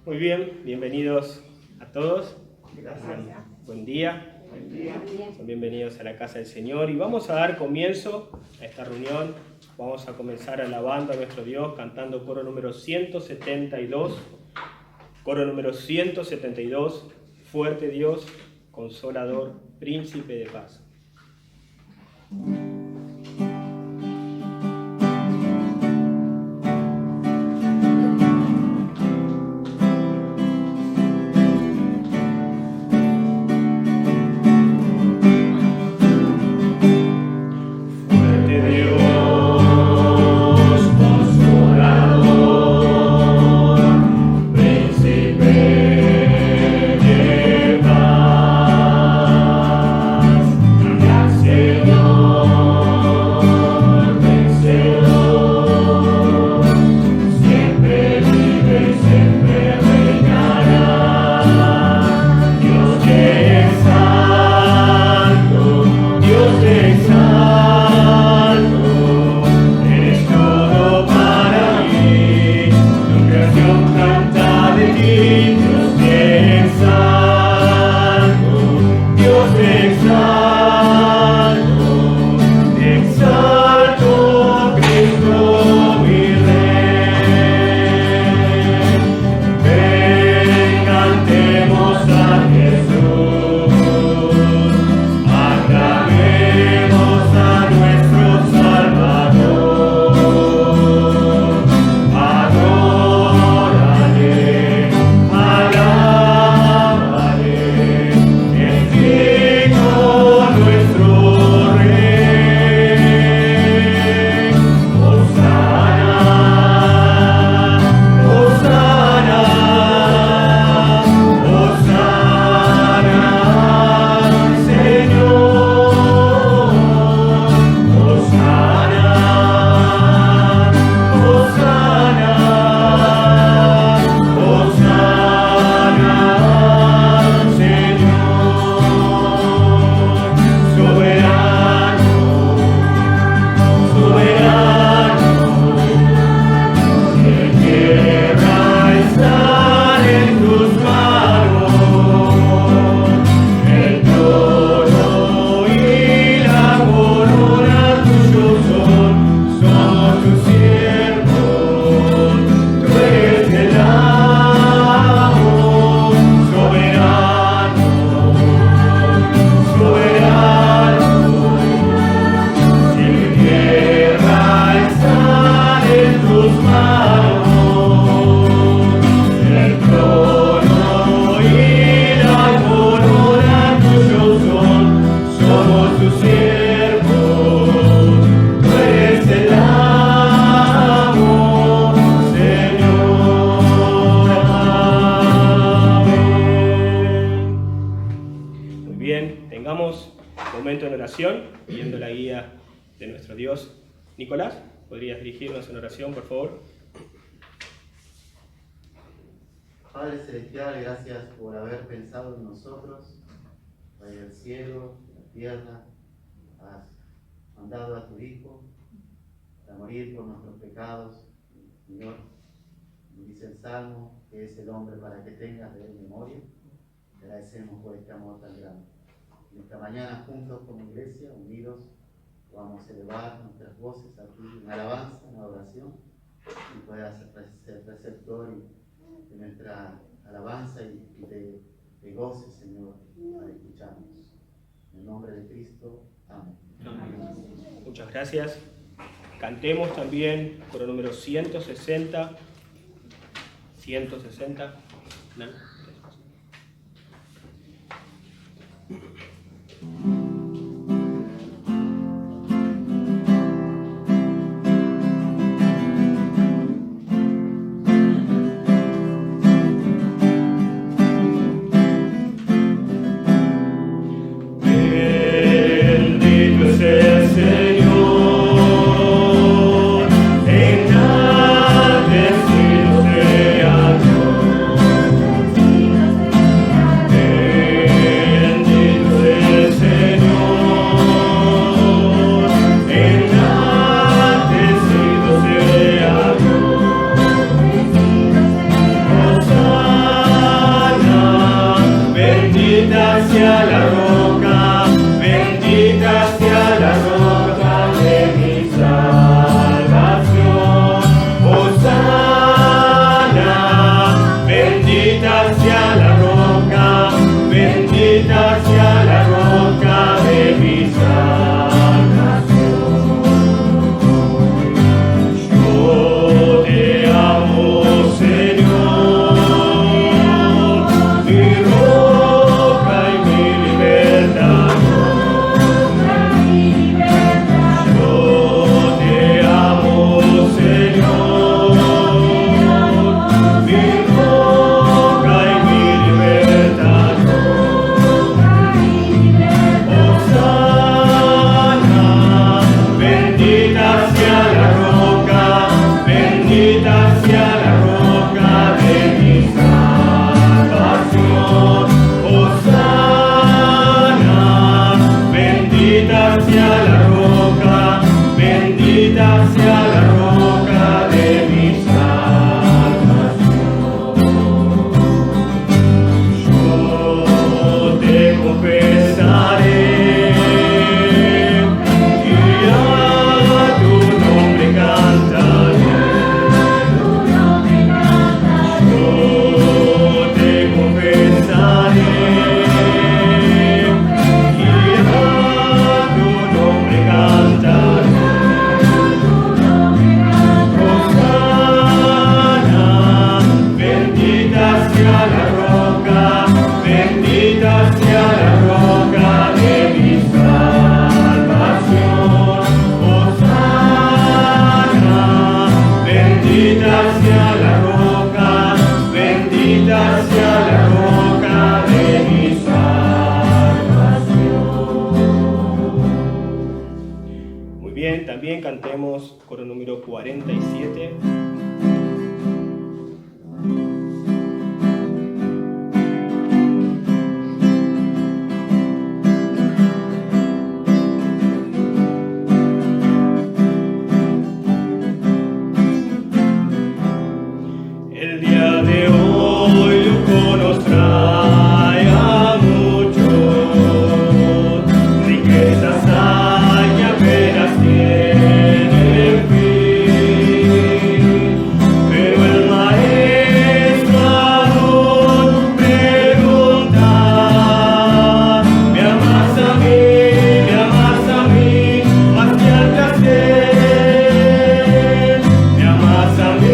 Muy bien, bienvenidos a todos. Gracias. Buen día. Buen día. Son bienvenidos a la casa del Señor y vamos a dar comienzo a esta reunión. Vamos a comenzar alabando a nuestro Dios, cantando coro número 172. Coro número 172. Fuerte Dios, consolador, príncipe de paz. Pidiendo la guía de nuestro Dios. Nicolás, ¿podrías dirigirnos en oración, por favor? Padre Celestial, gracias por haber pensado en nosotros, Rey del cielo, de la tierra. Has mandado a tu Hijo para morir por nuestros pecados, Señor. Dice el Salmo que es el hombre para que tengas de él memoria. Te agradecemos por este amor tan grande. En esta mañana, juntos como iglesia, unidos, vamos a elevar nuestras voces a ti en alabanza, en adoración, y puedas ser receptor de nuestra alabanza y de goce, Señor, para escucharnos. En el nombre de Cristo, amén. Amén. Muchas gracias. Cantemos también coro número 160. 160. ¿No? Engrandecido sea Dios. También cantemos coro número 47. El día de hoy Luco nos trae a muchos, riquezas hay que apenas tienen fin, pero el maestro aún pregunta: ¿me amas a mí, más que al placer? ¿Me amas a mí?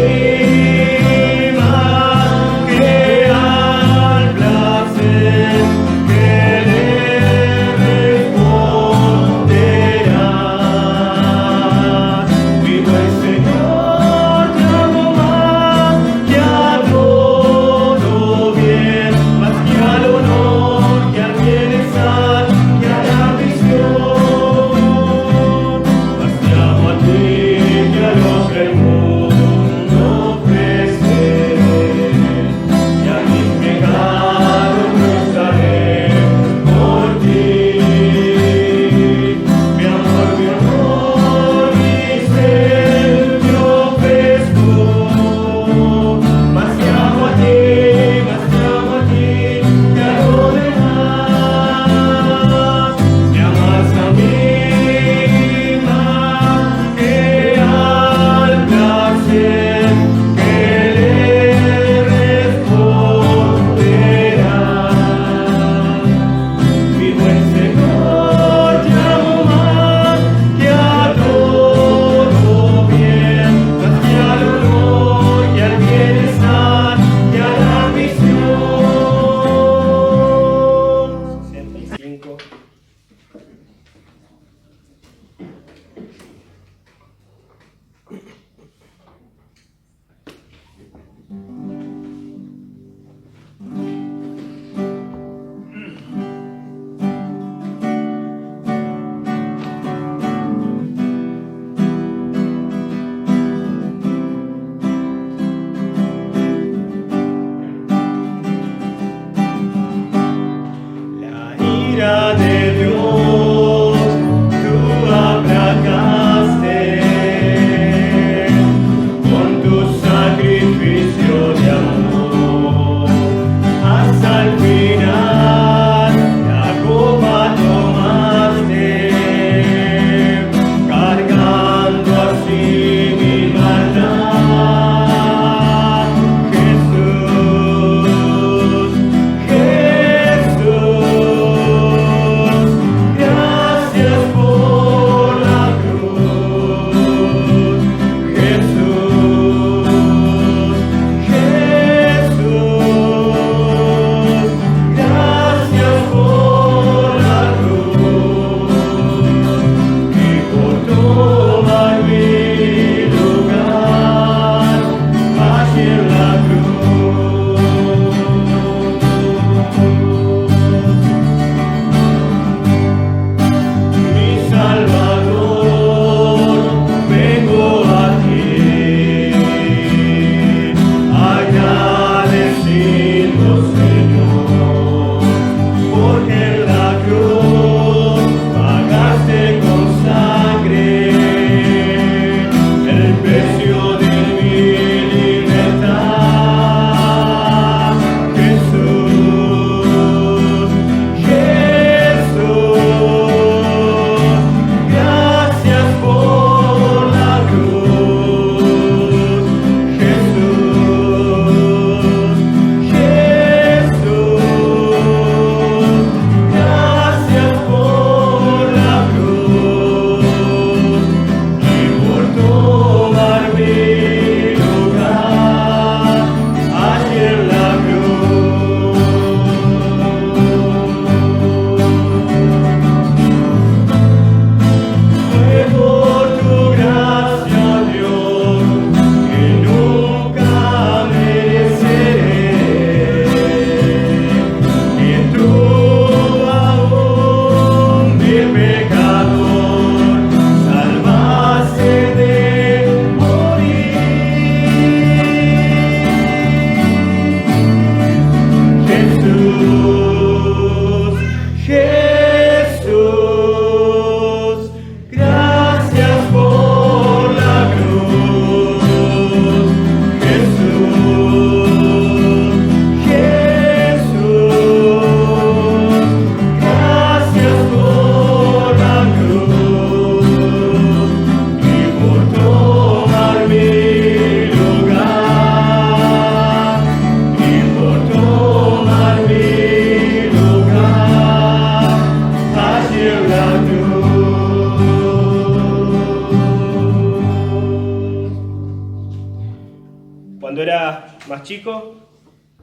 chico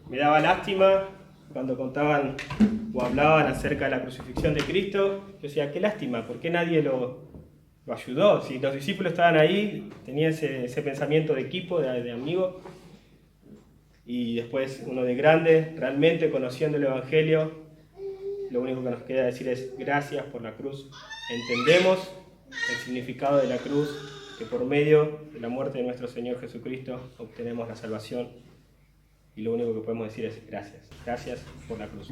me daba lástima cuando contaban o hablaban acerca de la crucifixión de Cristo. Yo decía, qué lástima, ¿por qué nadie lo ayudó? Si los discípulos estaban ahí, tenían ese pensamiento de equipo, de amigo. Y después uno de grande, realmente conociendo el Evangelio, lo único que nos queda decir es gracias por la cruz. Entendemos el significado de la cruz, que por medio de la muerte de nuestro Señor Jesucristo obtenemos la salvación. Y lo único que podemos decir es gracias. Gracias por la cruz.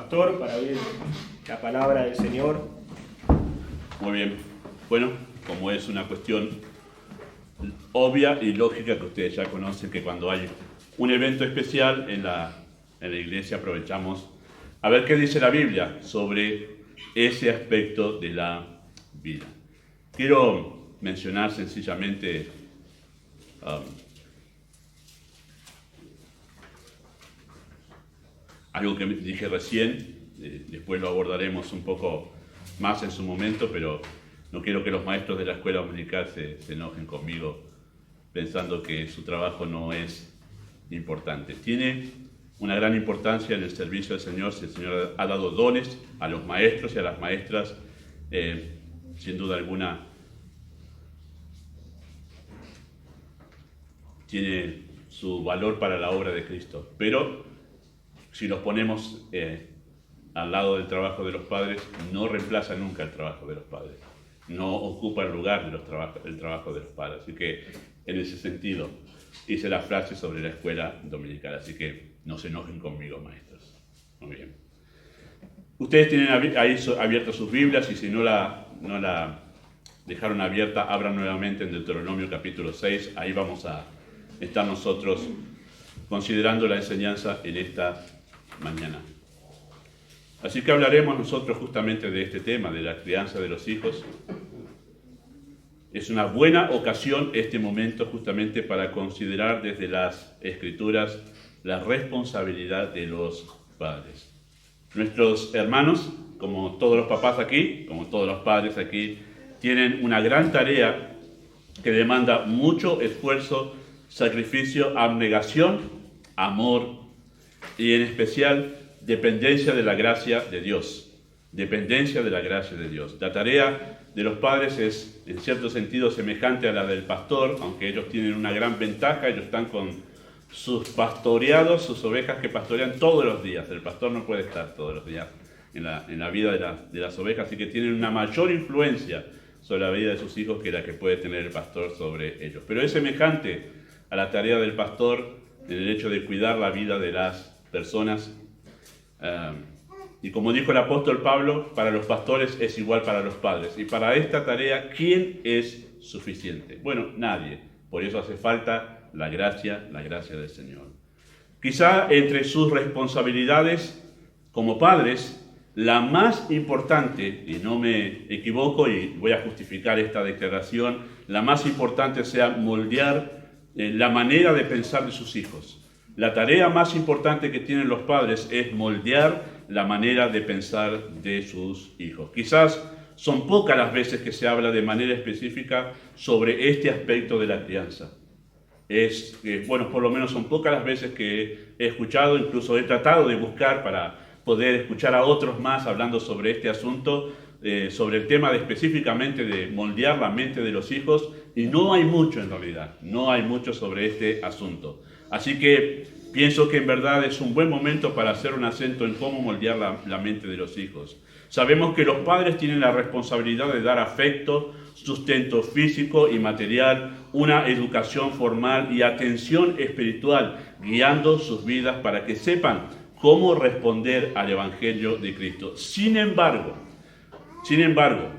pastor para oír la palabra del Señor. Muy bien. Bueno, como es una cuestión obvia y lógica que ustedes ya conocen, que cuando hay un evento especial en la iglesia aprovechamos a ver qué dice la Biblia sobre ese aspecto de la vida. Quiero mencionar sencillamente algo que dije recién, después lo abordaremos un poco más en su momento, pero no quiero que los maestros de la escuela dominical se enojen conmigo pensando que su trabajo no es importante. Tiene una gran importancia en el servicio del Señor. Si el Señor ha dado dones a los maestros y a las maestras, sin duda alguna tiene su valor para la obra de Cristo. Pero si los ponemos al lado del trabajo de los padres, no reemplaza nunca el trabajo de los padres. No ocupa el lugar del trabajo de los padres. Así que, en ese sentido, hice la frase sobre la escuela dominical. Así que no se enojen conmigo, maestros. Muy bien. Ustedes tienen ahí abiertas sus Biblias, y si no la dejaron abierta, abran nuevamente en Deuteronomio capítulo 6. Ahí vamos a estar nosotros considerando la enseñanza en esta mañana. Así que hablaremos nosotros justamente de este tema, de la crianza de los hijos. Es una buena ocasión este momento justamente para considerar desde las Escrituras la responsabilidad de los padres. Nuestros hermanos, como todos los papás aquí, como todos los padres aquí, tienen una gran tarea que demanda mucho esfuerzo, sacrificio, abnegación, amor y en especial dependencia de la gracia de Dios. Dependencia de la gracia de Dios. La tarea de los padres es, en cierto sentido, semejante a la del pastor, aunque ellos tienen una gran ventaja. Ellos están con sus pastoreados, sus ovejas que pastorean todos los días. El pastor no puede estar todos los días en la vida de las ovejas, así que tienen una mayor influencia sobre la vida de sus hijos que la que puede tener el pastor sobre ellos. Pero es semejante a la tarea del pastor en el hecho de cuidar la vida de las personas. Y como dijo el apóstol Pablo, para los pastores es igual para los padres. Y para esta tarea, ¿quién es suficiente? Bueno, nadie. Por eso hace falta la gracia del Señor. Quizá entre sus responsabilidades como padres, la más importante, y no me equivoco y voy a justificar esta declaración, la más importante sea moldear la manera de pensar de sus hijos. La tarea más importante que tienen los padres es moldear la manera de pensar de sus hijos. Quizás son pocas las veces que se habla de manera específica sobre este aspecto de la crianza. Por lo menos son pocas las veces que he escuchado, incluso he tratado de buscar para poder escuchar a otros más hablando sobre este asunto, sobre el tema específicamente de moldear la mente de los hijos, y no hay mucho en realidad, no hay mucho sobre este asunto. Así que pienso que en verdad es un buen momento para hacer un acento en cómo moldear la mente de los hijos. Sabemos que los padres tienen la responsabilidad de dar afecto, sustento físico y material, una educación formal y atención espiritual, guiando sus vidas para que sepan cómo responder al Evangelio de Cristo. Sin embargo,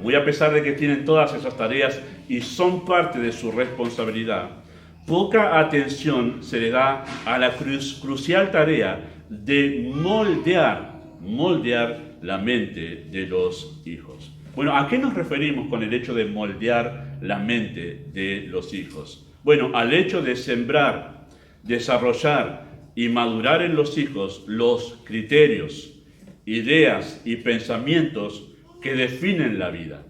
muy a pesar de que tienen todas esas tareas y son parte de su responsabilidad, poca atención se le da a la crucial tarea de moldear la mente de los hijos. Bueno, ¿a qué nos referimos con el hecho de moldear la mente de los hijos? Bueno, al hecho de sembrar, desarrollar y madurar en los hijos los criterios, ideas y pensamientos que definen la vida,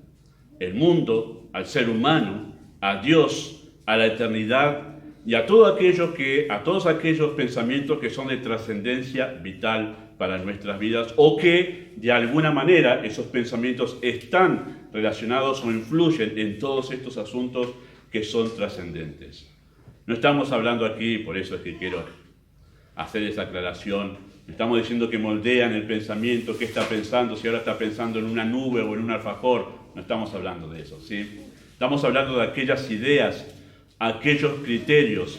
el mundo, al ser humano, a Dios, a la eternidad y a todos aquellos pensamientos que son de trascendencia vital para nuestras vidas, o que de alguna manera esos pensamientos están relacionados o influyen en todos estos asuntos que son trascendentes. No estamos hablando aquí, por eso es que quiero hacer esa aclaración, estamos diciendo que moldean el pensamiento, qué está pensando, si ahora está pensando en una nube o en un alfajor, no estamos hablando de eso, ¿sí? Estamos hablando de aquellas ideas, aquellos criterios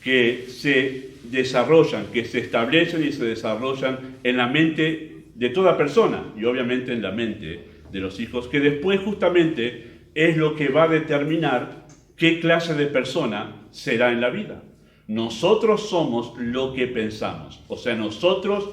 que se desarrollan, que se establecen y se desarrollan en la mente de toda persona y obviamente en la mente de los hijos, que después justamente es lo que va a determinar qué clase de persona será en la vida. Nosotros somos lo que pensamos, o sea, nosotros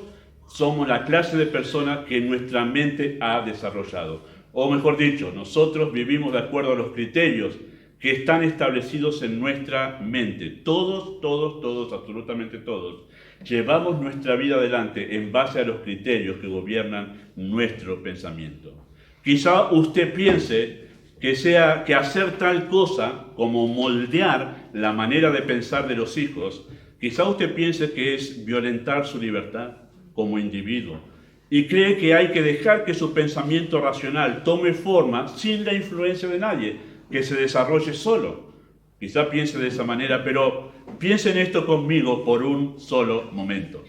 somos la clase de persona que nuestra mente ha desarrollado. O mejor dicho, nosotros vivimos de acuerdo a los criterios que están establecidos en nuestra mente. Todos, absolutamente todos, llevamos nuestra vida adelante en base a los criterios que gobiernan nuestro pensamiento. Quizá usted piense que hacer tal cosa como moldear la manera de pensar de los hijos, quizá usted piense que es violentar su libertad como individuo y cree que hay que dejar que su pensamiento racional tome forma sin la influencia de nadie, que se desarrolle solo. Quizá piense de esa manera, pero piense en esto conmigo por un solo momento.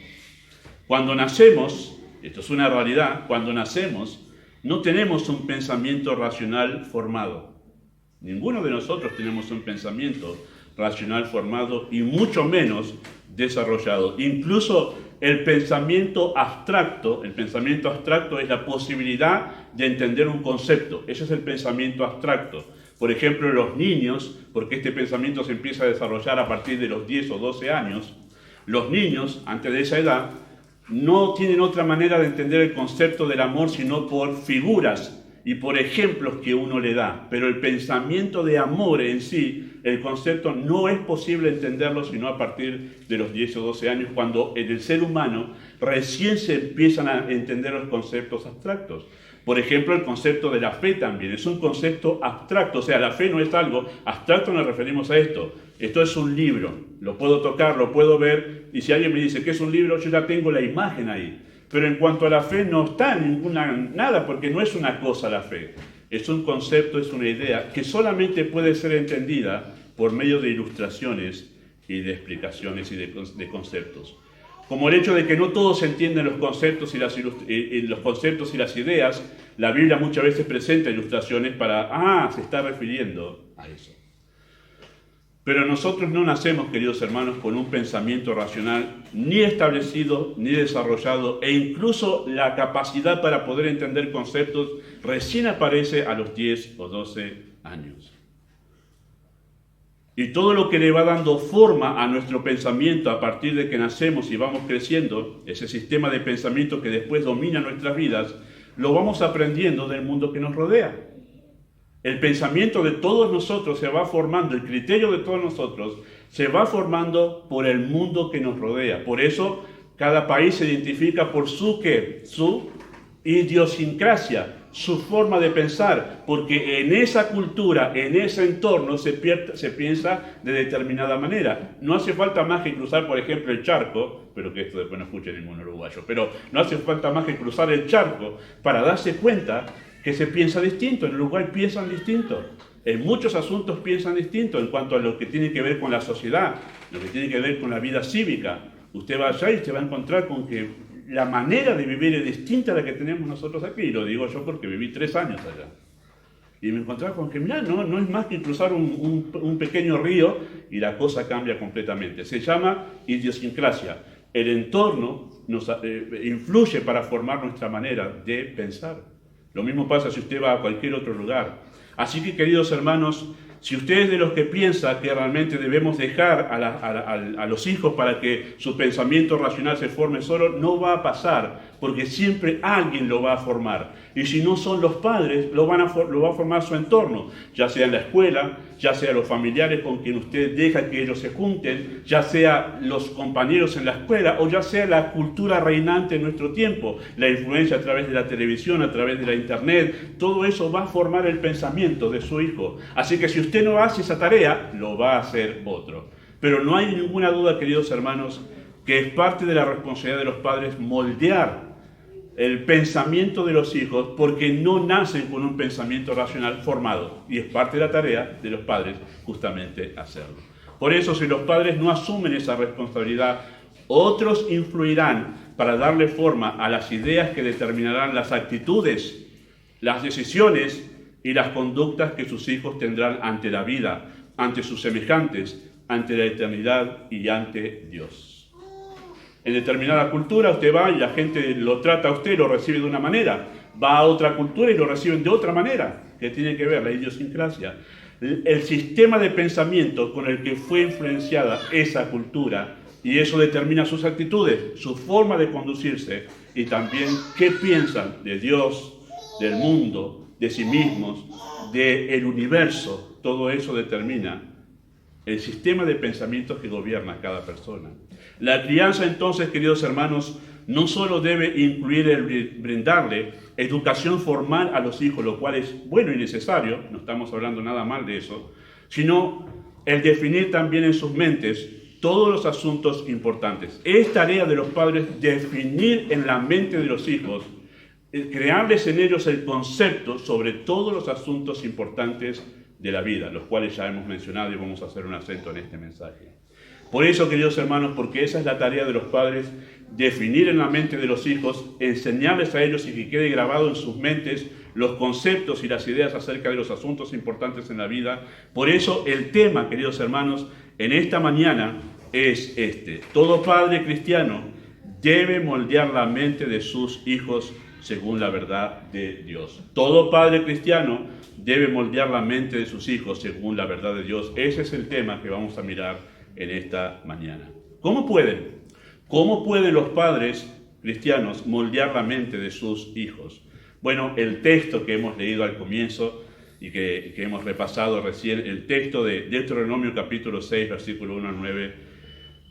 Cuando nacemos, esto es una realidad, cuando nacemos no tenemos un pensamiento racional formado. Ninguno de nosotros tenemos un pensamiento racional formado y mucho menos desarrollado. Incluso el pensamiento abstracto es la posibilidad de entender un concepto. Ese es el pensamiento abstracto. Por ejemplo, los niños, porque este pensamiento se empieza a desarrollar a partir de los 10 o 12 años, los niños, antes de esa edad, no tienen otra manera de entender el concepto del amor sino por figuras y por ejemplos que uno le da. Pero el pensamiento de amor en sí, el concepto, no es posible entenderlo sino a partir de los 10 o 12 años, cuando en el ser humano recién se empiezan a entender los conceptos abstractos. Por ejemplo, el concepto de la fe también es un concepto abstracto, o sea, la fe no es algo abstracto, nos referimos a esto. Esto es un libro, lo puedo tocar, lo puedo ver, y si alguien me dice que es un libro, yo ya tengo la imagen ahí. Pero en cuanto a la fe no está nada, porque no es una cosa la fe. Es un concepto, es una idea que solamente puede ser entendida por medio de ilustraciones y de explicaciones y de conceptos. Como el hecho de que no todos entienden los conceptos y las ideas, la Biblia muchas veces presenta ilustraciones para, se está refiriendo a eso. Pero nosotros no nacemos, queridos hermanos, con un pensamiento racional ni establecido ni desarrollado, e incluso la capacidad para poder entender conceptos recién aparece a los 10 o 12 años. Y todo lo que le va dando forma a nuestro pensamiento a partir de que nacemos y vamos creciendo, ese sistema de pensamiento que después domina nuestras vidas, lo vamos aprendiendo del mundo que nos rodea. El pensamiento de todos nosotros se va formando, el criterio de todos nosotros se va formando por el mundo que nos rodea. Por eso cada país se identifica por su idiosincrasia, su forma de pensar, porque en esa cultura, en ese entorno se piensa de determinada manera. No hace falta más que cruzar, por ejemplo, el charco, pero que esto después no escuche ningún uruguayo, pero no hace falta más que cruzar el charco para darse cuenta que se piensa distinto. En Uruguay piensan distinto. En muchos asuntos piensan distinto en cuanto a lo que tiene que ver con la sociedad, lo que tiene que ver con la vida cívica. Usted va allá y se va a encontrar con que la manera de vivir es distinta a la que tenemos nosotros aquí. Y lo digo yo porque viví 3 años allá. Y me encontraba con que, mirá, no es más que cruzar un pequeño río y la cosa cambia completamente. Se llama idiosincrasia. El entorno nos influye para formar nuestra manera de pensar. Lo mismo pasa si usted va a cualquier otro lugar. Así que, queridos hermanos, si usted es de los que piensa que realmente debemos dejar a los hijos para que su pensamiento racional se forme solo, no va a pasar, porque siempre alguien lo va a formar. Y si no son los padres, lo va a formar su entorno, ya sea en la escuela, ya sea los familiares con quien usted deja que ellos se junten, ya sea los compañeros en la escuela, o ya sea la cultura reinante en nuestro tiempo, la influencia a través de la televisión, a través de la internet. Todo eso va a formar el pensamiento de su hijo. Así que si usted no hace esa tarea, lo va a hacer otro. Pero no hay ninguna duda, queridos hermanos, que es parte de la responsabilidad de los padres moldear el pensamiento de los hijos, porque no nacen con un pensamiento racional formado, y es parte de la tarea de los padres justamente hacerlo. Por eso, si los padres no asumen esa responsabilidad, otros influirán para darle forma a las ideas que determinarán las actitudes, las decisiones y las conductas que sus hijos tendrán ante la vida, ante sus semejantes, ante la eternidad y ante Dios. En determinada cultura usted va y la gente lo trata a usted, lo recibe de una manera. Va a otra cultura y lo reciben de otra manera, que tiene que ver la idiosincrasia. El sistema de pensamiento con el que fue influenciada esa cultura, y eso determina sus actitudes, su forma de conducirse y también qué piensan de Dios, del mundo, de sí mismos, del universo. Todo eso determina el sistema de pensamiento que gobierna a cada persona. La crianza, entonces, queridos hermanos, no solo debe incluir el brindarle educación formal a los hijos, lo cual es bueno y necesario, no estamos hablando nada mal de eso, sino el definir también en sus mentes todos los asuntos importantes. Es tarea de los padres definir en la mente de los hijos, crearles en ellos el concepto sobre todos los asuntos importantes de la vida, los cuales ya hemos mencionado y vamos a hacer un acento en este mensaje. Por eso, queridos hermanos, porque esa es la tarea de los padres, definir en la mente de los hijos, enseñarles a ellos y que quede grabado en sus mentes los conceptos y las ideas acerca de los asuntos importantes en la vida. Por eso el tema, queridos hermanos, en esta mañana es este: todo padre cristiano debe moldear la mente de sus hijos según la verdad de Dios. Todo padre cristiano debe moldear la mente de sus hijos según la verdad de Dios. Ese es el tema que vamos a mirar en esta mañana. ¿Cómo pueden? ¿Cómo pueden los padres cristianos moldear la mente de sus hijos? Bueno, el texto que hemos leído al comienzo y que hemos repasado recién, el texto de Deuteronomio capítulo 6, versículo 1 al 9,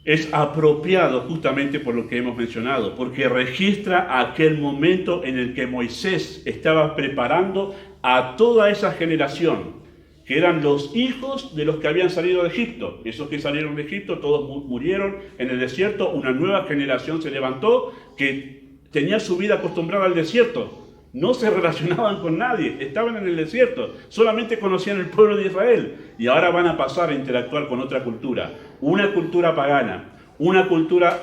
es apropiado justamente por lo que hemos mencionado, porque registra aquel momento en el que Moisés estaba preparando a toda esa generación, que eran los hijos de los que habían salido de Egipto. Esos que salieron de Egipto, todos murieron en el desierto. Una nueva generación se levantó que tenía su vida acostumbrada al desierto. No se relacionaban con nadie, estaban en el desierto, solamente conocían el pueblo de Israel. Y ahora van a pasar a interactuar con otra cultura, una cultura pagana, una cultura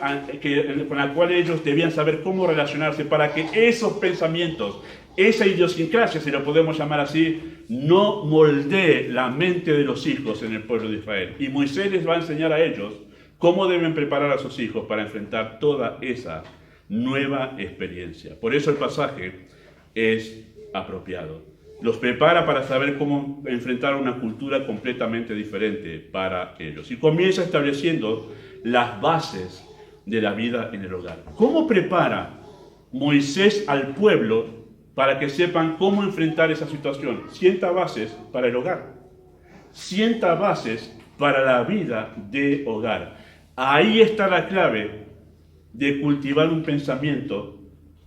con la cual ellos debían saber cómo relacionarse para que esos pensamientos, esa idiosincrasia, si lo podemos llamar así, no moldee la mente de los hijos en el pueblo de Israel. Y Moisés les va a enseñar a ellos cómo deben preparar a sus hijos para enfrentar toda esa nueva experiencia. Por eso el pasaje es apropiado. Los prepara para saber cómo enfrentar una cultura completamente diferente para ellos. Y comienza estableciendo las bases de la vida en el hogar. ¿Cómo prepara Moisés al pueblo para que sepan cómo enfrentar esa situación? Sienta bases para el hogar. Sienta bases para la vida de hogar. Ahí está la clave de cultivar un pensamiento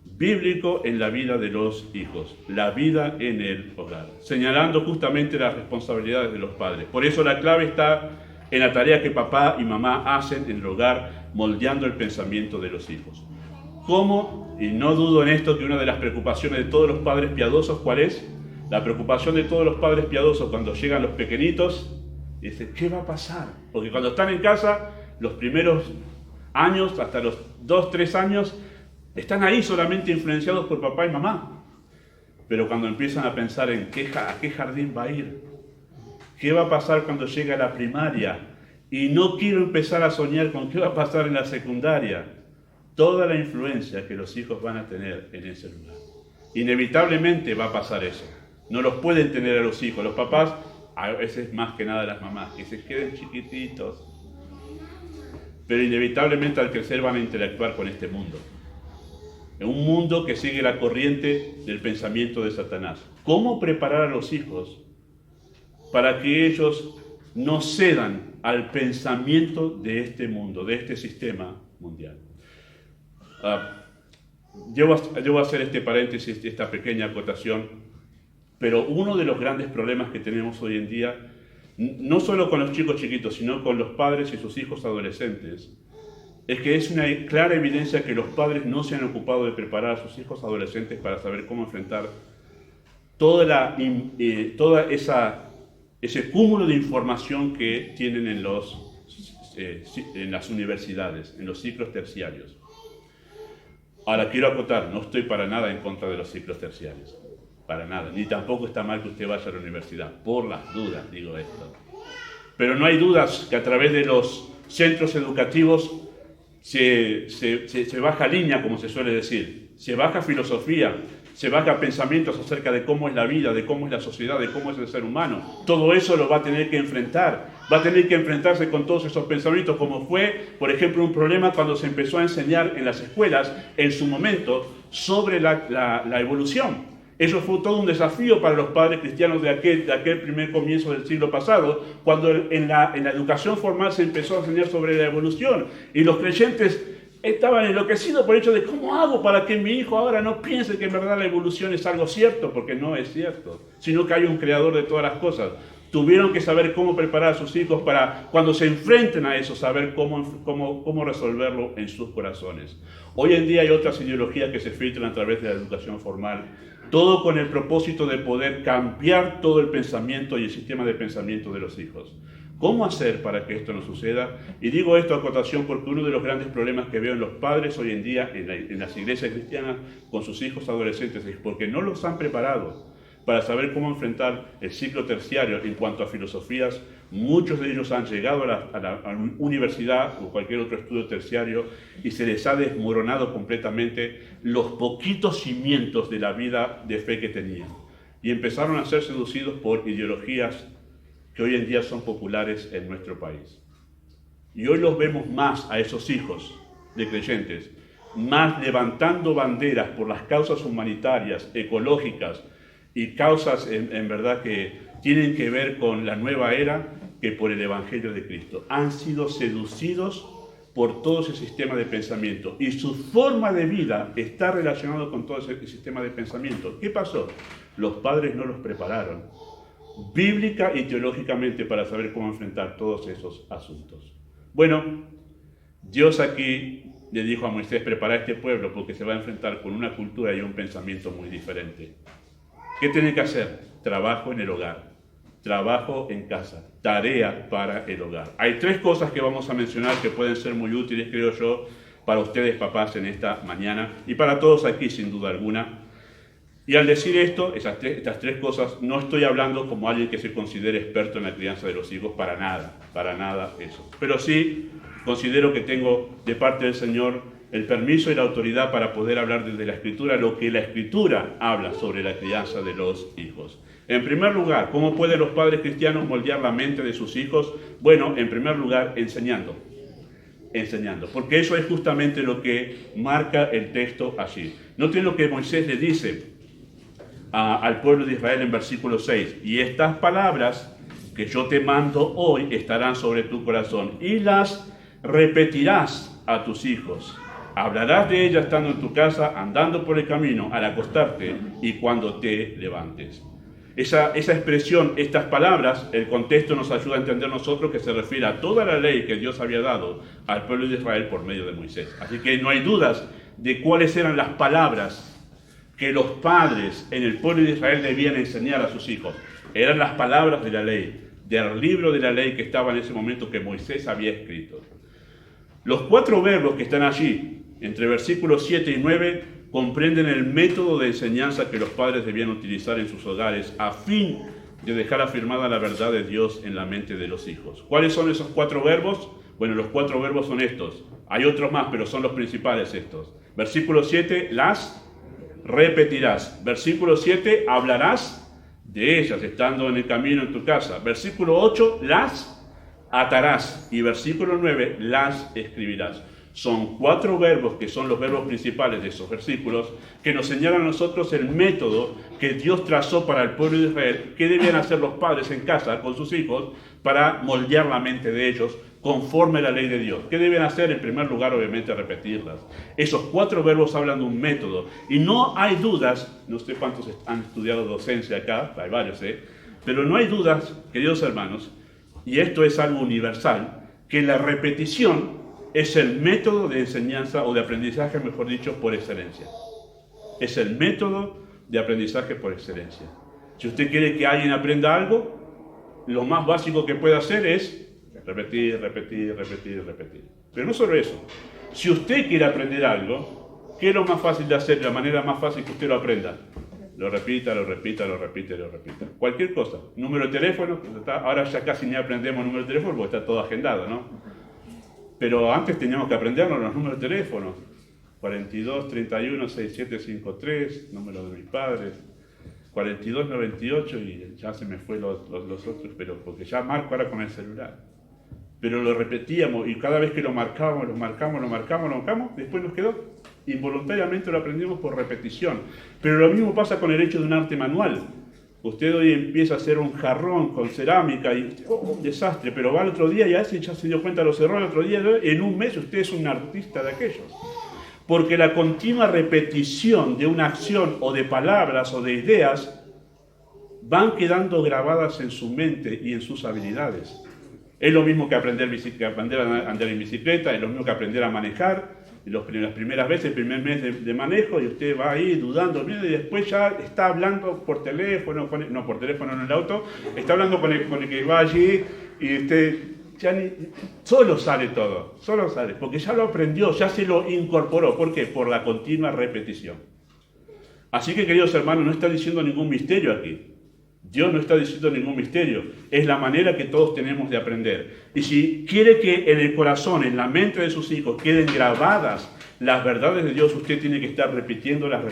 bíblico en la vida de los hijos, la vida en el hogar, señalando justamente las responsabilidades de los padres. Por eso la clave está en la tarea que papá y mamá hacen en el hogar, moldeando el pensamiento de los hijos. ¿Cómo? Y no dudo en esto que una de las preocupaciones de todos los padres piadosos, ¿cuál es? La preocupación de todos los padres piadosos cuando llegan los pequeñitos, dicen, ¿qué va a pasar? Porque cuando están en casa, los primeros años, hasta los 2, 3 años, están ahí solamente influenciados por papá y mamá. Pero cuando empiezan a pensar en a qué jardín va a ir, qué va a pasar cuando llegue a la primaria, y no quiero empezar a soñar con qué va a pasar en la secundaria, toda la influencia que los hijos van a tener en ese lugar. Inevitablemente va a pasar eso. No los pueden tener a los hijos. Los papás, a veces más que nada las mamás, que se queden chiquititos. Pero inevitablemente al crecer van a interactuar con este mundo. En un mundo que sigue la corriente del pensamiento de Satanás. ¿Cómo preparar a los hijos para que ellos no cedan al pensamiento de este mundo, de este sistema mundial? Yo voy a hacer este paréntesis, esta pequeña acotación, pero uno de los grandes problemas que tenemos hoy en día, no solo con los chicos chiquitos, sino con los padres y sus hijos adolescentes, es que es una clara evidencia que los padres no se han ocupado de preparar a sus hijos adolescentes para saber cómo enfrentar ese cúmulo de información que tienen en las universidades, en los ciclos terciarios. Ahora quiero acotar, no estoy para nada en contra de los ciclos terciarios, para nada, ni tampoco está mal que usted vaya a la universidad, por las dudas digo esto. Pero no hay dudas que a través de los centros educativos se baja línea, como se suele decir, se baja filosofía, se baja pensamientos acerca de cómo es la vida, de cómo es la sociedad, de cómo es el ser humano. Todo eso lo va a tener que enfrentar. Va a tener que enfrentarse con todos esos pensamientos, como fue, por ejemplo, un problema cuando se empezó a enseñar en las escuelas, en su momento, sobre la evolución. Eso fue todo un desafío para los padres cristianos de aquel primer comienzo del siglo pasado, cuando en la educación formal se empezó a enseñar sobre la evolución. Y los creyentes estaban enloquecidos por el hecho de cómo hago para que mi hijo ahora no piense que en verdad la evolución es algo cierto, porque no es cierto, sino que hay un creador de todas las cosas. Tuvieron que saber cómo preparar a sus hijos para cuando se enfrenten a eso, saber cómo resolverlo en sus corazones. Hoy en día hay otras ideologías que se filtran a través de la educación formal, todo con el propósito de poder cambiar todo el pensamiento y el sistema de pensamiento de los hijos. ¿Cómo hacer para que esto no suceda? Y digo esto a acotación porque uno de los grandes problemas que veo en los padres hoy en día, en las iglesias cristianas, con sus hijos adolescentes, es porque no los han preparado para saber cómo enfrentar el ciclo terciario en cuanto a filosofías. Muchos de ellos han llegado a la universidad o cualquier otro estudio terciario y se les ha desmoronado completamente los poquitos cimientos de la vida de fe que tenían. Y empezaron a ser seducidos por ideologías que hoy en día son populares en nuestro país. Y hoy los vemos más a esos hijos de creyentes, más levantando banderas por las causas humanitarias, ecológicas y causas en verdad que tienen que ver con la nueva era que por el Evangelio de Cristo. Han sido seducidos por todo ese sistema de pensamiento y su forma de vida está relacionado con todo ese sistema de pensamiento. ¿Qué pasó? Los padres no los prepararon bíblica y teológicamente para saber cómo enfrentar todos esos asuntos. Bueno, Dios aquí le dijo a Moisés: prepara a este pueblo porque se va a enfrentar con una cultura y un pensamiento muy diferente. ¿Qué tiene que hacer? Trabajo en el hogar, trabajo en casa, tarea para el hogar. Hay tres cosas que vamos a mencionar que pueden ser muy útiles, creo yo, para ustedes papás en esta mañana y para todos aquí sin duda alguna. Y al decir esto, estas tres cosas, no estoy hablando como alguien que se considere experto en la crianza de los hijos, para nada eso. Pero sí considero que tengo de parte del Señor el permiso y la autoridad para poder hablar desde la Escritura lo que la Escritura habla sobre la crianza de los hijos. En primer lugar, ¿cómo pueden los padres cristianos moldear la mente de sus hijos? Bueno, en primer lugar, enseñando, porque eso es justamente lo que marca el texto allí. Noten lo que Moisés le dice al pueblo de Israel en versículo 6: y estas palabras que yo te mando hoy estarán sobre tu corazón y las repetirás a tus hijos. Hablarás de ellas estando en tu casa, andando por el camino, al acostarte y cuando te levantes. Esa expresión, estas palabras, el contexto nos ayuda a entender nosotros que se refiere a toda la ley que Dios había dado al pueblo de Israel por medio de Moisés. Así que no hay dudas de cuáles eran las palabras que los padres en el pueblo de Israel debían enseñar a sus hijos. Eran las palabras de la ley, del libro de la ley que estaba en ese momento que Moisés había escrito. Los 4 verbos que están allí, entre versículos 7 y 9, comprenden el método de enseñanza que los padres debían utilizar en sus hogares a fin de dejar afirmada la verdad de Dios en la mente de los hijos. ¿Cuáles son esos 4 verbos? Bueno, los 4 verbos son estos. Hay otros más, pero son los principales estos. Versículo 7, las repetirás. Versículo 7, hablarás de ellas estando en el camino en tu casa. Versículo 8, las atarás. Y versículo 9, las escribirás. Son 4 verbos que son los verbos principales de esos versículos que nos señalan a nosotros el método que Dios trazó para el pueblo de Israel, que debían hacer los padres en casa con sus hijos para moldear la mente de ellos conforme a la ley de Dios. ¿Qué deben hacer? En primer lugar, obviamente, repetirlas. Esos 4 verbos hablan de un método y no hay dudas, no sé cuántos han estudiado docencia acá, hay varios, pero no hay dudas, queridos hermanos, y esto es algo universal, que la repetición es el método de enseñanza o de aprendizaje, mejor dicho, por excelencia. Es el método de aprendizaje por excelencia. Si usted quiere que alguien aprenda algo, lo más básico que puede hacer es repetir. Pero no solo eso. Si usted quiere aprender algo, ¿qué es lo más fácil de hacer? La manera más fácil que usted lo aprenda. Lo repita. Cualquier cosa. Número de teléfono, ahora ya casi ni aprendemos número de teléfono porque está todo agendado, ¿no? pero antes teníamos que aprendernos los números de teléfono. 42 31 6753, número de mis padres. 42 98 y ya se me fue los otros, pero porque ya marco ahora con el celular. Pero lo repetíamos y cada vez que lo marcábamos, después nos quedó. Involuntariamente lo aprendimos por repetición. Pero lo mismo pasa con el hecho de un arte manual. Usted hoy empieza a hacer un jarrón con cerámica y un desastre, pero va al otro día y ya se dio cuenta de los errores, el otro día, en un mes usted es un artista de aquellos. Porque la continua repetición de una acción o de palabras o de ideas van quedando grabadas en su mente y en sus habilidades. Es lo mismo que aprender a andar en bicicleta, es lo mismo que aprender a manejar. Las primeras veces, el primer mes de manejo, y usted va ahí dudando, y después ya está hablando por teléfono, no por teléfono en el auto, está hablando con el que va allí, y usted ya solo sale todo, solo sale, porque ya lo aprendió, ya se lo incorporó. ¿Por qué? Por la continua repetición. Así que, queridos hermanos, no está diciendo ningún misterio aquí. Dios no está diciendo ningún misterio, es la manera que todos tenemos de aprender. Y si quiere que en el corazón, en la mente de sus hijos, queden grabadas las verdades de Dios, usted tiene que estar repitiéndolas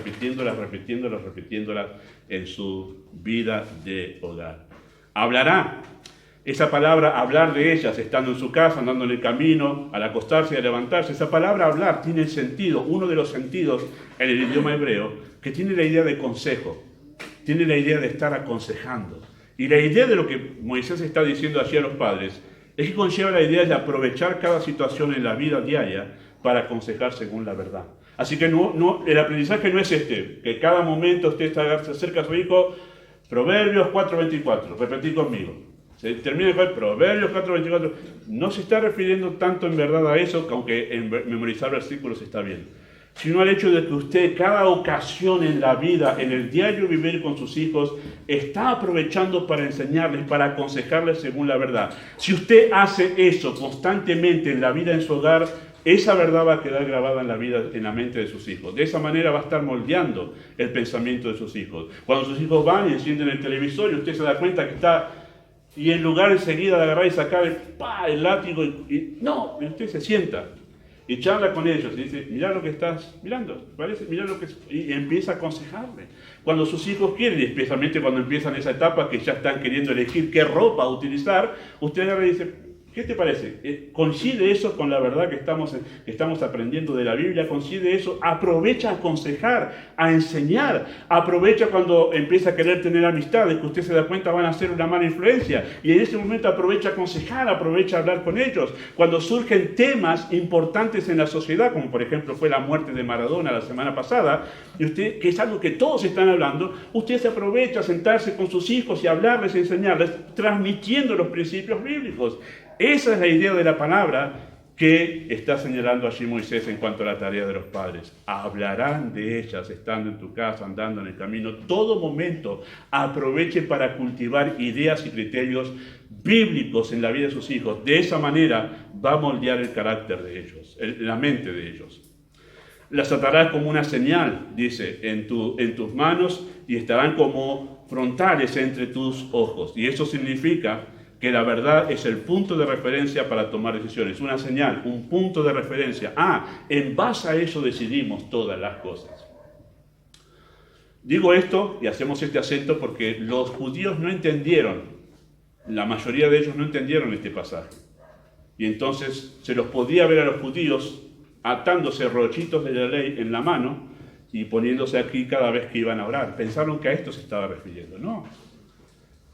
en su vida de hogar. Hablará. Esa palabra, hablar de ellas, estando en su casa, andando en el camino, al acostarse y al levantarse, esa palabra hablar tiene el sentido, uno de los sentidos en el idioma hebreo, que tiene la idea de consejo. Tiene la idea de estar aconsejando. Y la idea de lo que Moisés está diciendo allí a los padres es que conlleva la idea de aprovechar cada situación en la vida diaria para aconsejar según la verdad. Así que el aprendizaje no es que cada momento usted se acerca a su hijo, Proverbios 4:24, repetí conmigo. Se termina con Proverbios 4:24. No se está refiriendo tanto en verdad a eso, aunque en memorizar versículos está bien, sino al hecho de que usted cada ocasión en la vida, en el diario vivir con sus hijos, está aprovechando para enseñarles, para aconsejarles según la verdad. Si usted hace eso constantemente en la vida en su hogar, esa verdad va a quedar grabada en la vida, en la mente de sus hijos. De esa manera va a estar moldeando el pensamiento de sus hijos. Cuando sus hijos van y encienden el televisor y usted se da cuenta que está, y en lugar enseguida de agarrar y sacar el látigo, no, usted se sienta y charla con ellos y dice, mirá lo que estás mirando, parece, mirá lo que y empieza a aconsejarle. Cuando sus hijos quieren, y especialmente cuando empiezan esa etapa que ya están queriendo elegir qué ropa utilizar, usted agarra y dice, ¿qué te parece? ¿Coincide eso con la verdad que estamos aprendiendo de la Biblia? ¿Coincide eso? Aprovecha a aconsejar, a enseñar. Aprovecha cuando empieza a querer tener amistades, que usted se da cuenta van a ser una mala influencia. Y en ese momento aprovecha a aconsejar, aprovecha a hablar con ellos. Cuando surgen temas importantes en la sociedad, como por ejemplo fue la muerte de Maradona la semana pasada, y usted, que es algo que todos están hablando, usted se aprovecha a sentarse con sus hijos y hablarles, enseñarles, transmitiendo los principios bíblicos. Esa es la idea de la palabra que está señalando allí Moisés en cuanto a la tarea de los padres. Hablarán de ellas estando en tu casa, andando en el camino. Todo momento aproveche para cultivar ideas y criterios bíblicos en la vida de sus hijos. De esa manera va a moldear el carácter de ellos, la mente de ellos. Las atarás como una señal, dice, en tus manos y estarán como frontales entre tus ojos. Y eso significa que la verdad es el punto de referencia para tomar decisiones, una señal, un punto de referencia. En base a eso decidimos todas las cosas. Digo esto y hacemos este acento porque los judíos no entendieron, la mayoría de ellos no entendieron este pasaje. Y entonces se los podía ver a los judíos atándose rollitos de la ley en la mano y poniéndose aquí cada vez que iban a orar. Pensaron que a esto se estaba refiriendo. No.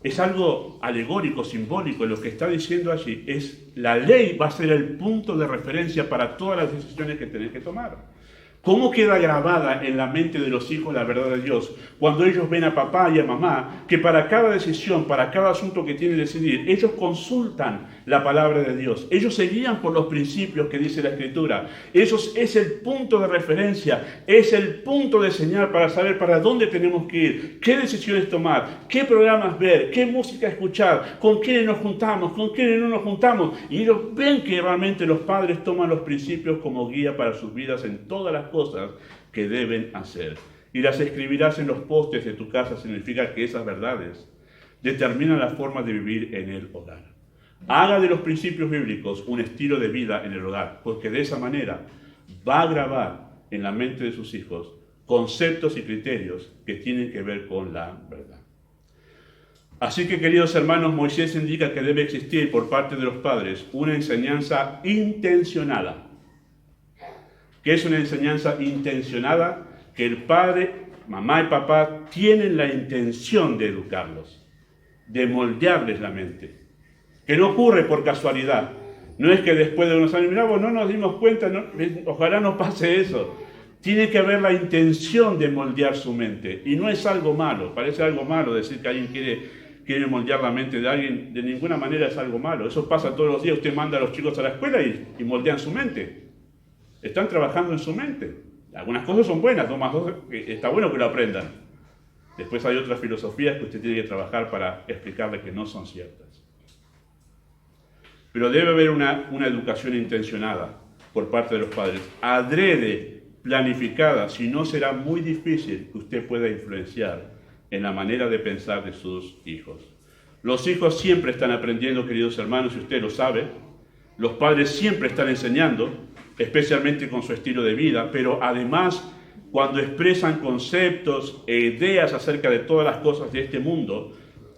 Es algo alegórico, simbólico. Lo que está diciendo allí es la ley va a ser el punto de referencia para todas las decisiones que tenés que tomar. ¿Cómo queda grabada en la mente de los hijos la verdad de Dios? Cuando ellos ven a papá y a mamá, que para cada decisión, para cada asunto que tienen que decidir, ellos consultan la palabra de Dios. Ellos se guían por los principios que dice la Escritura. Eso es el punto de referencia, es el punto de señal para saber para dónde tenemos que ir, qué decisiones tomar, qué programas ver, qué música escuchar, con quiénes nos juntamos, con quiénes no nos juntamos. Y ellos ven que realmente los padres toman los principios como guía para sus vidas en todas las cosas que deben hacer. Y las escribirás en los postes de tu casa, significa que esas verdades determinan la forma de vivir en el hogar. Haga de los principios bíblicos un estilo de vida en el hogar, porque de esa manera va a grabar en la mente de sus hijos conceptos y criterios que tienen que ver con la verdad. Así que, queridos hermanos, Moisés indica que debe existir por parte de los padres una enseñanza intencionada. ¿Qué es una enseñanza intencionada? Que el padre, mamá y papá tienen la intención de educarlos, de moldearles la mente. Que no ocurre por casualidad. No es que después de unos años, mirá, vos no nos dimos cuenta, no, ojalá no pase eso. Tiene que haber la intención de moldear su mente. Y no es algo malo, parece algo malo decir que alguien quiere moldear la mente de alguien. De ninguna manera es algo malo. Eso pasa todos los días. Usted manda a los chicos a la escuela y moldean su mente. Están trabajando en su mente. Algunas cosas son buenas, 2 más 2, está bueno que lo aprendan. Después hay otras filosofías que usted tiene que trabajar para explicarle que no son ciertas. Pero debe haber una educación intencionada por parte de los padres, adrede, planificada, si no será muy difícil que usted pueda influenciar en la manera de pensar de sus hijos. Los hijos siempre están aprendiendo, queridos hermanos, y usted lo sabe. Los padres siempre están enseñando, especialmente con su estilo de vida, pero además cuando expresan conceptos e ideas acerca de todas las cosas de este mundo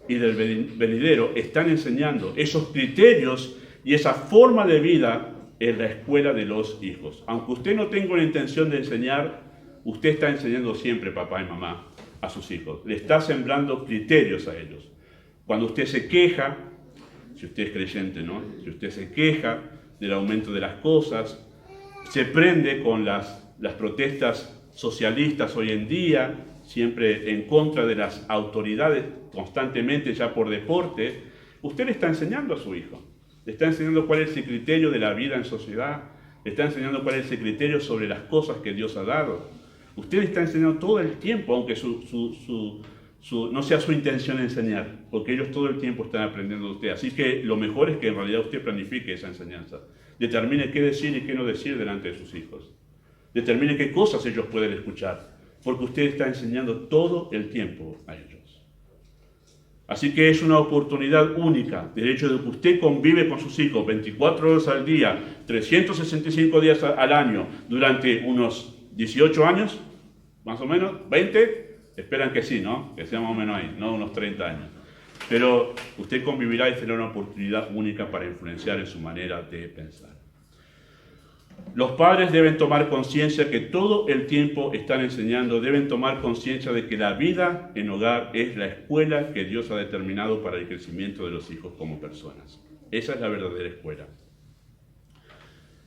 y del venidero, están enseñando esos criterios y esa forma de vida en la escuela de los hijos. Aunque usted no tenga una intención de enseñar, usted está enseñando siempre, papá y mamá, a sus hijos. Le está sembrando criterios a ellos. Cuando usted se queja, si usted es creyente, ¿no? Si usted se queja del aumento de las cosas, se prende con las protestas socialistas hoy en día, siempre en contra de las autoridades, constantemente ya por deporte, usted le está enseñando a su hijo. Le está enseñando cuál es el criterio de la vida en sociedad, le está enseñando cuál es el criterio sobre las cosas que Dios ha dado. Usted le está enseñando todo el tiempo, aunque no sea su intención enseñar, porque ellos todo el tiempo están aprendiendo de usted. Así que lo mejor es que en realidad usted planifique esa enseñanza. Determine qué decir y qué no decir delante de sus hijos. Determine qué cosas ellos pueden escuchar, porque usted está enseñando todo el tiempo a ellos. Así que es una oportunidad única, del hecho de que usted convive con sus hijos 24 horas al día, 365 días al año, durante unos 18 años, más o menos, 20, esperan que sí, ¿no? Que sea más o menos ahí, no unos 30 años. Pero usted convivirá y tendrá una oportunidad única para influenciar en su manera de pensar. Los padres deben tomar conciencia que todo el tiempo están enseñando, deben tomar conciencia de que la vida en hogar es la escuela que Dios ha determinado para el crecimiento de los hijos como personas. Esa es la verdadera escuela.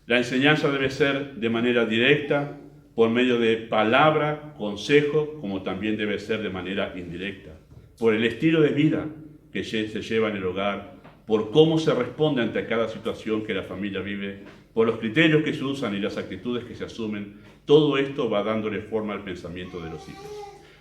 La enseñanza debe ser de manera directa, por medio de palabra, consejo, como también debe ser de manera indirecta, por el estilo de vida que se lleva en el hogar, por cómo se responde ante cada situación que la familia vive, por los criterios que se usan y las actitudes que se asumen. Todo esto va dándole forma al pensamiento de los hijos.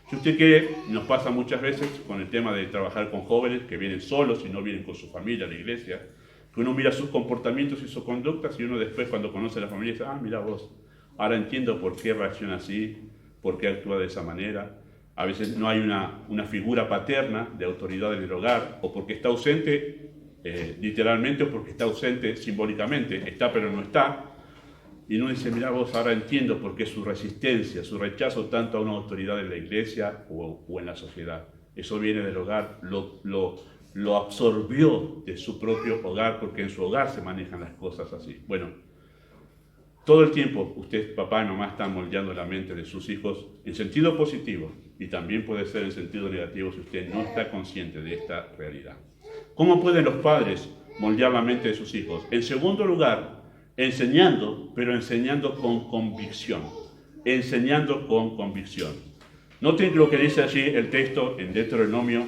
Si usted quiere, nos pasa muchas veces con el tema de trabajar con jóvenes que vienen solos y no vienen con su familia a la iglesia, que uno mira sus comportamientos y sus conductas y uno después cuando conoce a la familia dice, mira vos, ahora entiendo por qué reacciona así, por qué actúa de esa manera. A veces no hay una figura paterna de autoridad en el hogar, o porque está ausente literalmente, o porque está ausente simbólicamente, está pero no está. Y uno dice, mira vos, ahora entiendo por qué su resistencia, su rechazo tanto a una autoridad en la iglesia o en la sociedad. Eso viene del hogar, lo absorbió de su propio hogar, porque en su hogar se manejan las cosas así. Bueno, todo el tiempo usted, papá y mamá, están moldeando la mente de sus hijos en sentido positivo y también puede ser en sentido negativo si usted no está consciente de esta realidad. ¿Cómo pueden los padres moldear la mente de sus hijos? En segundo lugar, enseñando, pero enseñando con convicción. Enseñando con convicción. Noten lo que dice allí el texto en Deuteronomio,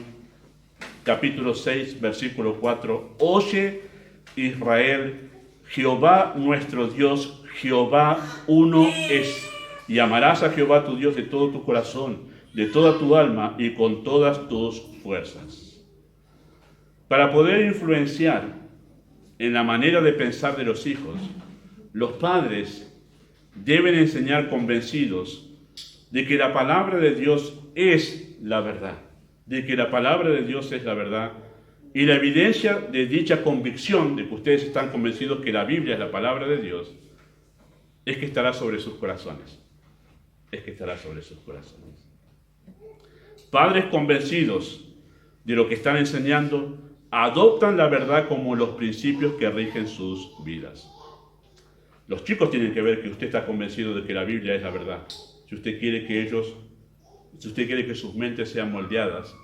capítulo 6, versículo 4. Oye, Israel, Jehová nuestro Dios, Jehová uno es, y amarás a Jehová tu Dios de todo tu corazón, de toda tu alma y con todas tus fuerzas. Para poder influenciar en la manera de pensar de los hijos, los padres deben enseñar convencidos de que la palabra de Dios es la verdad, de que la palabra de Dios es la verdad, Y la evidencia de dicha convicción, de que ustedes están convencidos que la Biblia es la palabra de Dios, es que estará sobre sus corazones. Es que estará sobre sus corazones. Padres convencidos de lo que están enseñando, adoptan la verdad como los principios que rigen sus vidas. Los chicos tienen que ver que usted está convencido de que la Biblia es la verdad. Si usted quiere que sus mentes sean moldeadas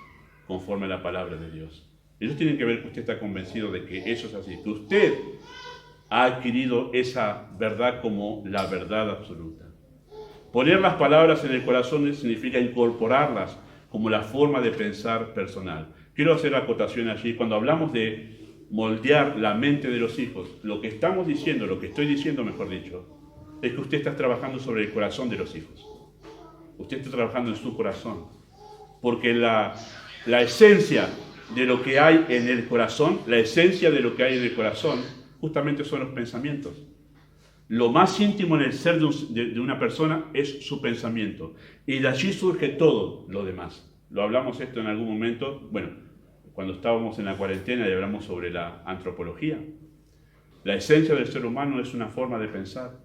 conforme a la palabra de Dios. Ellos tienen que ver que usted está convencido de que eso es así, que usted ha adquirido esa verdad como la verdad absoluta. Poner las palabras en el corazón significa incorporarlas como la forma de pensar personal. Quiero hacer la acotación allí. Cuando hablamos de moldear la mente de los hijos, lo que estamos diciendo, lo que estoy diciendo, mejor dicho, es que usted está trabajando sobre el corazón de los hijos. Usted está trabajando en su corazón. Porque la esencia de lo que hay en el corazón, justamente son los pensamientos. Lo más íntimo en el ser de una persona es su pensamiento. Y de allí surge todo lo demás. Lo hablamos esto en algún momento, bueno, cuando estábamos en la cuarentena y hablamos sobre la antropología. La esencia del ser humano es una forma de pensar,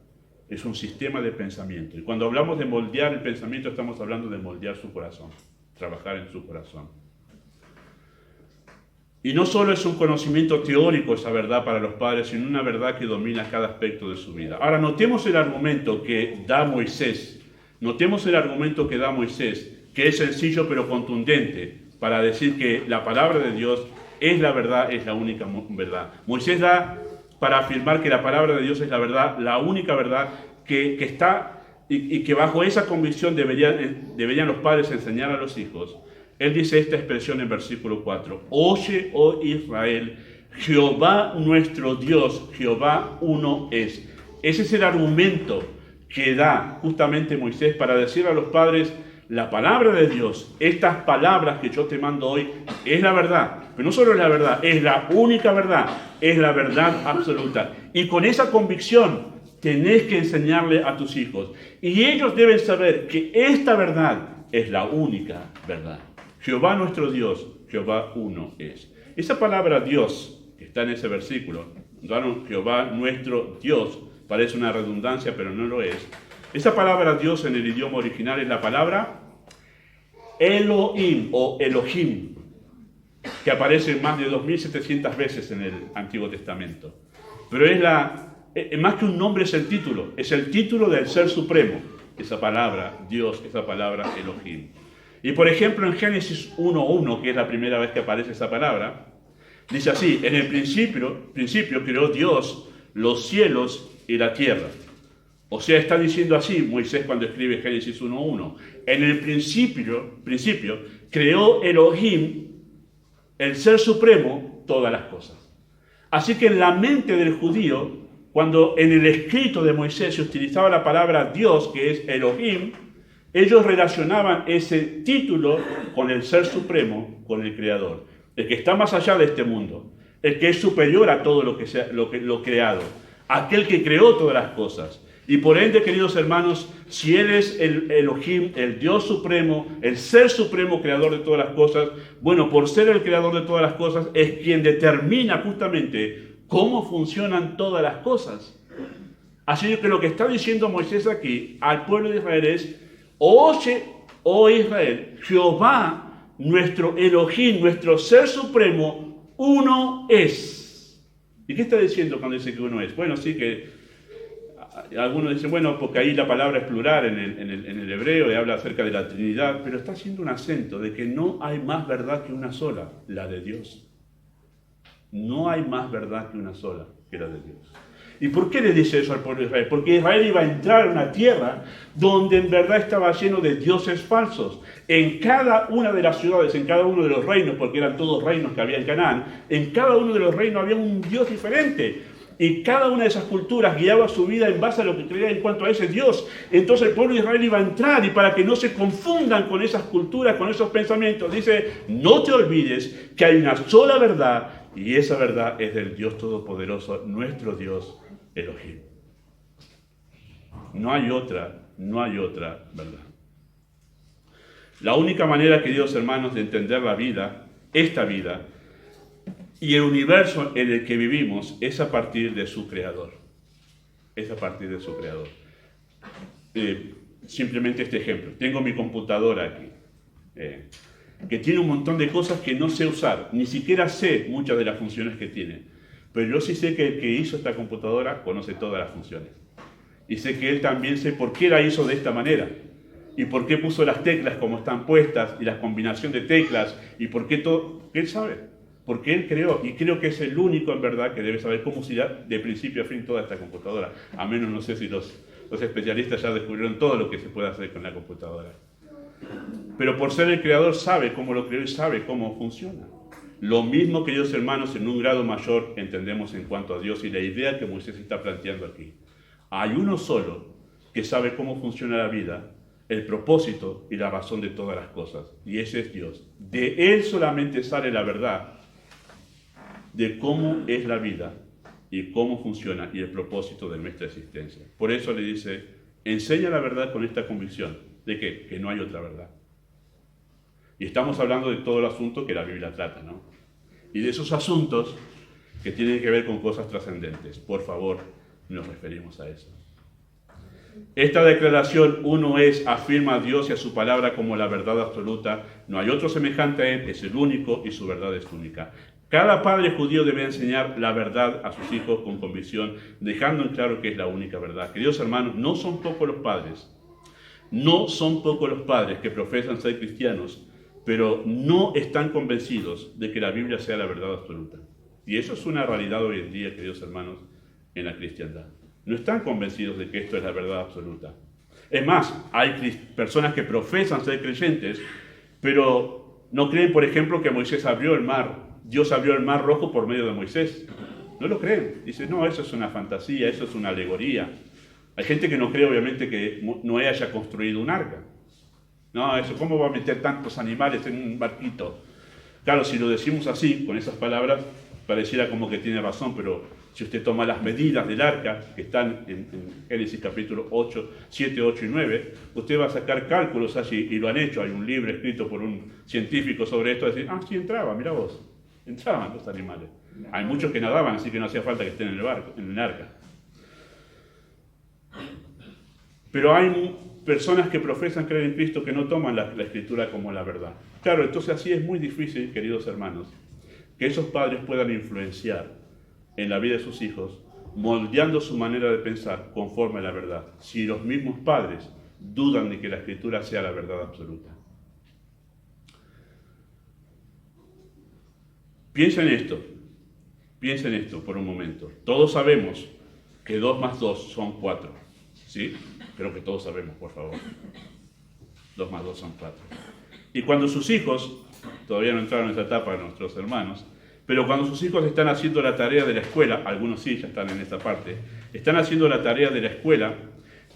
es un sistema de pensamiento. Y cuando hablamos de moldear el pensamiento, estamos hablando de moldear su corazón, trabajar en su corazón. Y no solo es un conocimiento teórico esa verdad para los padres, sino una verdad que domina cada aspecto de su vida. Ahora, notemos el argumento que da Moisés, que es sencillo pero contundente, para decir que la palabra de Dios es la verdad, es la única verdad. Moisés da para afirmar que la palabra de Dios es la verdad, la única verdad que está y que bajo esa convicción deberían los padres enseñar a los hijos. Él dice esta expresión en versículo 4. Oye, oh Israel, Jehová nuestro Dios, Jehová uno es. Ese es el argumento que da justamente Moisés para decir a los padres, la palabra de Dios, estas palabras que yo te mando hoy, es la verdad. Pero no solo es la verdad, es la única verdad, es la verdad absoluta. Y con esa convicción tenés que enseñarle a tus hijos. Y ellos deben saber que esta verdad es la única verdad. Jehová nuestro Dios, Jehová uno es. Esa palabra Dios, que está en ese versículo, Jehová nuestro Dios, parece una redundancia, pero no lo es. Esa palabra Dios en el idioma original es la palabra Elohim o Elohim, que aparece más de 2700 veces en el Antiguo Testamento. Pero más que un nombre, es el título del Ser Supremo, esa palabra Dios, esa palabra Elohim. Y por ejemplo en Génesis 1:1, que es la primera vez que aparece esa palabra, dice así: en el principio creó Dios los cielos y la tierra. O sea, está diciendo así Moisés cuando escribe Génesis 1:1. En el principio creó Elohim, el Ser Supremo, todas las cosas. Así que en la mente del judío, cuando en el escrito de Moisés se utilizaba la palabra Dios, que es Elohim, ellos relacionaban ese título con el Ser Supremo, con el Creador, el que está más allá de este mundo, el que es superior a todo lo creado, aquel que creó todas las cosas. Y por ende, queridos hermanos, si Él es el Elohim, el Dios Supremo, el Ser Supremo, Creador de todas las cosas, bueno, por ser el Creador de todas las cosas, es quien determina justamente cómo funcionan todas las cosas. Así que lo que está diciendo Moisés aquí al pueblo de Israel es: oye, oh Israel, Jehová, nuestro Elohim, nuestro Ser Supremo, uno es. ¿Y qué está diciendo cuando dice que uno es? Bueno, sí que algunos dicen, bueno, porque ahí la palabra es plural en el hebreo y habla acerca de la Trinidad, pero está haciendo un acento de que no hay más verdad que una sola, la de Dios. No hay más verdad que una sola, que la de Dios. ¿Y por qué le dice eso al pueblo de Israel? Porque Israel iba a entrar a una tierra donde en verdad estaba lleno de dioses falsos. En cada una de las ciudades, en cada uno de los reinos, porque eran todos reinos que había en Canaán, en cada uno de los reinos había un Dios diferente. Y cada una de esas culturas guiaba su vida en base a lo que creía en cuanto a ese Dios. Entonces el pueblo de Israel iba a entrar, y para que no se confundan con esas culturas, con esos pensamientos, dice: no te olvides que hay una sola verdad, y esa verdad es del Dios Todopoderoso, nuestro Dios Elohim. No hay otra verdad. La única manera, queridos hermanos, de entender la vida, esta vida, Y el universo en el que vivimos es a partir de su creador. Es a partir de su creador. Simplemente este ejemplo. Tengo mi computadora aquí, que tiene un montón de cosas que no sé usar. Ni siquiera sé muchas de las funciones que tiene. Pero yo sí sé que el que hizo esta computadora conoce todas las funciones. Y sé que él también sé por qué la hizo de esta manera. Y por qué puso las teclas como están puestas, y la combinación de teclas, y por qué todo. Él sabe. Porque él creó, y creo que es el único en verdad que debe saber cómo se da de principio a fin toda esta computadora. A menos no sé si los especialistas ya descubrieron todo lo que se puede hacer con la computadora. Pero por ser el creador sabe cómo lo creó y sabe cómo funciona. Lo mismo, queridos hermanos, en un grado mayor entendemos en cuanto a Dios y la idea que Moisés está planteando aquí. Hay uno solo que sabe cómo funciona la vida, el propósito y la razón de todas las cosas. Y ese es Dios. De Él solamente sale la verdad de cómo es la vida y cómo funciona y el propósito de nuestra existencia. Por eso le dice, enseña la verdad con esta convicción de que no hay otra verdad. Y estamos hablando de todo el asunto que la Biblia trata, ¿no? Y de esos asuntos que tienen que ver con cosas trascendentes. Por favor, nos referimos a eso. Esta declaración, uno es, afirma a Dios y a su palabra como la verdad absoluta. No hay otro semejante a Él, es el único y su verdad es única. Cada padre judío debe enseñar la verdad a sus hijos con convicción, dejando en claro que es la única verdad. Queridos hermanos, no son pocos los padres que profesan ser cristianos, pero no están convencidos de que la Biblia sea la verdad absoluta. Y eso es una realidad hoy en día, queridos hermanos, en la cristiandad. No están convencidos de que esto es la verdad absoluta. Es más, hay personas que profesan ser creyentes, pero no creen, por ejemplo, que Moisés abrió el mar. Dios abrió el mar rojo por medio de Moisés. No lo creen. Dicen, no, eso es una fantasía, eso es una alegoría. Hay gente que no cree, obviamente, que Noé haya construido un arca. No, eso, ¿cómo va a meter tantos animales en un barquito? Claro, si lo decimos así, con esas palabras, pareciera como que tiene razón, pero si usted toma las medidas del arca, que están en Génesis capítulo 7, 8 y 9, usted va a sacar cálculos allí, y lo han hecho. Hay un libro escrito por un científico sobre esto, decir, sí entraba, mira vos. Entraban los animales. Hay muchos que nadaban, así que no hacía falta que estén en el barco, en el arca. Pero hay personas que profesan creer en Cristo que no toman la Escritura como la verdad. Claro, entonces así es muy difícil, queridos hermanos, que esos padres puedan influenciar en la vida de sus hijos, moldeando su manera de pensar conforme a la verdad, si los mismos padres dudan de que la Escritura sea la verdad absoluta. Piensa en esto por un momento. Todos sabemos que 2 más 2 son 4, ¿sí? Creo que todos sabemos, por favor. 2 más 2 son 4. Y cuando sus hijos, todavía no entraron en esa etapa nuestros hermanos, pero cuando sus hijos están haciendo la tarea de la escuela, algunos sí ya están en esta parte, están haciendo la tarea de la escuela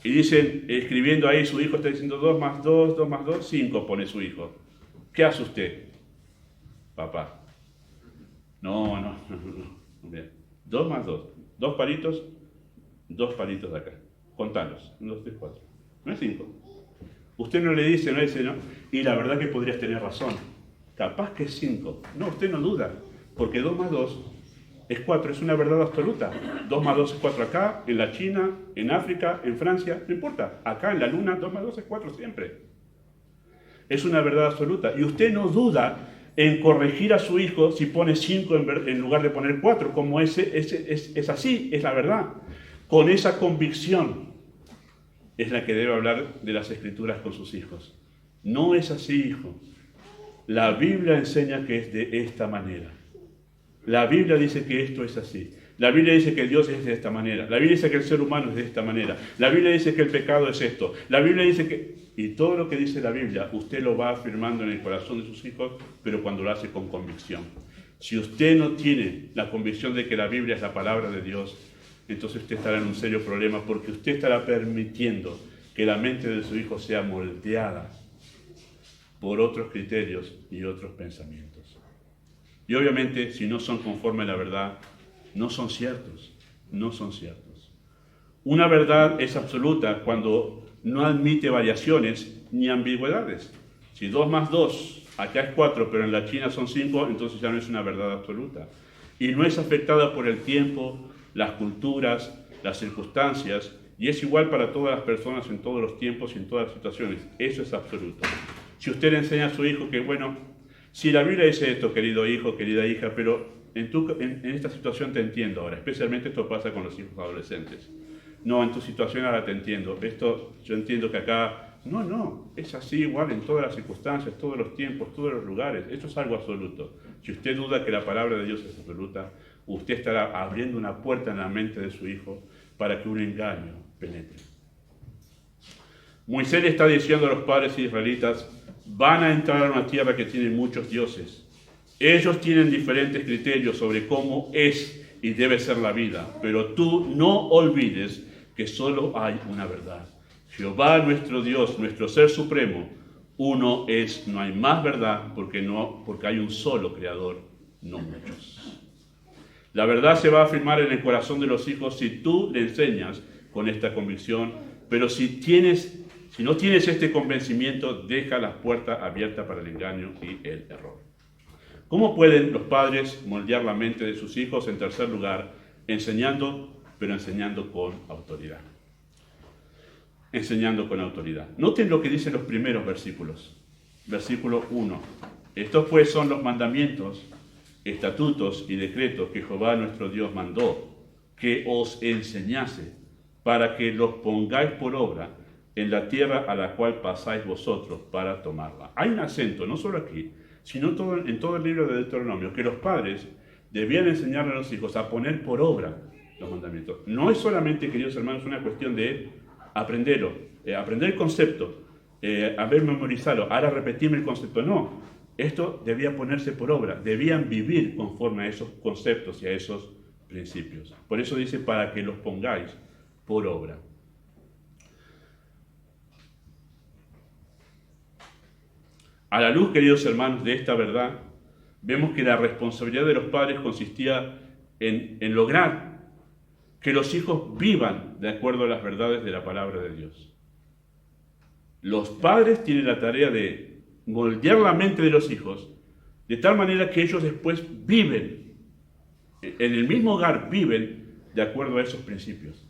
y dicen, escribiendo ahí, su hijo está diciendo 2 más 2, 2 más 2, 5 pone su hijo. ¿Qué hace usted, papá? No. Bien. 2 más 2. 2 palitos de acá. Contalos. 1, 2, 3, 4. No es 5. Usted no le dice, no. Y la verdad que podrías tener razón. Capaz que es 5. No, usted no duda. Porque 2 más 2 es 4. Es una verdad absoluta. 2 más 2 es 4 acá, en la China, en África, en Francia. No importa. Acá en la Luna, 2 más 2 es 4 siempre. Es una verdad absoluta. Y usted no duda en corregir a su hijo si pone 5 en lugar de poner 4, como es así, es la verdad. Con esa convicción es la que debe hablar de las Escrituras con sus hijos. No es así, hijo. La Biblia enseña que es de esta manera. La Biblia dice que esto es así. La Biblia dice que Dios es de esta manera. La Biblia dice que el ser humano es de esta manera. La Biblia dice que el pecado es esto. La Biblia dice que... Y todo lo que dice la Biblia, usted lo va afirmando en el corazón de sus hijos, pero cuando lo hace con convicción. Si usted no tiene la convicción de que la Biblia es la palabra de Dios, entonces usted estará en un serio problema, porque usted estará permitiendo que la mente de su hijo sea moldeada por otros criterios y otros pensamientos. Y obviamente, si no son conforme a la verdad, no son ciertos. Una verdad es absoluta cuando no admite variaciones ni ambigüedades. Si 2 más 2, acá es 4, pero en la China son 5, entonces ya no es una verdad absoluta. y no es afectada por el tiempo, las culturas, las circunstancias, y es igual para todas las personas en todos los tiempos y en todas las situaciones. Eso es absoluto. Si usted le enseña a su hijo que, bueno, si la Biblia dice esto, querido hijo, querida hija, pero en esta situación te entiendo ahora, especialmente esto pasa con los hijos adolescentes. No, en tu situación ahora te entiendo. Esto, yo entiendo que acá, no, es así igual en todas las circunstancias, todos los tiempos, todos los lugares. Esto es algo absoluto. Si usted duda que la palabra de Dios es absoluta, usted estará abriendo una puerta en la mente de su hijo para que un engaño penetre. Moisés le está diciendo a los padres israelitas, van a entrar a una tierra que tiene muchos dioses. Ellos tienen diferentes criterios sobre cómo es y debe ser la vida, pero tú no olvides que solo hay una verdad. Jehová nuestro Dios, nuestro Ser Supremo, uno es, no hay más verdad porque hay un solo Creador, no muchos. La verdad se va a afirmar en el corazón de los hijos si tú le enseñas con esta convicción, pero si no tienes este convencimiento, deja la puerta abierta para el engaño y el error. ¿Cómo pueden los padres moldear la mente de sus hijos? En tercer lugar, enseñando, pero enseñando con autoridad. Enseñando con autoridad. Noten lo que dicen los primeros versículos. Versículo 1. Estos pues son los mandamientos, estatutos y decretos que Jehová nuestro Dios mandó, que os enseñase, para que los pongáis por obra en la tierra a la cual pasáis vosotros para tomarla. Hay un acento, no solo aquí, sino en todo el libro de Deuteronomio, que los padres debían enseñarle a los hijos a poner por obra los mandamientos. No es solamente, queridos hermanos, una cuestión de aprenderlo, aprender el concepto, haber memorizado, ahora repetirme el concepto. No, esto debía ponerse por obra, debían vivir conforme a esos conceptos y a esos principios. Por eso dice, para que los pongáis por obra. A la luz, queridos hermanos, de esta verdad, vemos que la responsabilidad de los padres consistía en lograr que los hijos vivan de acuerdo a las verdades de la palabra de Dios. Los padres tienen la tarea de moldear la mente de los hijos de tal manera que ellos después viven, en el mismo hogar viven de acuerdo a esos principios.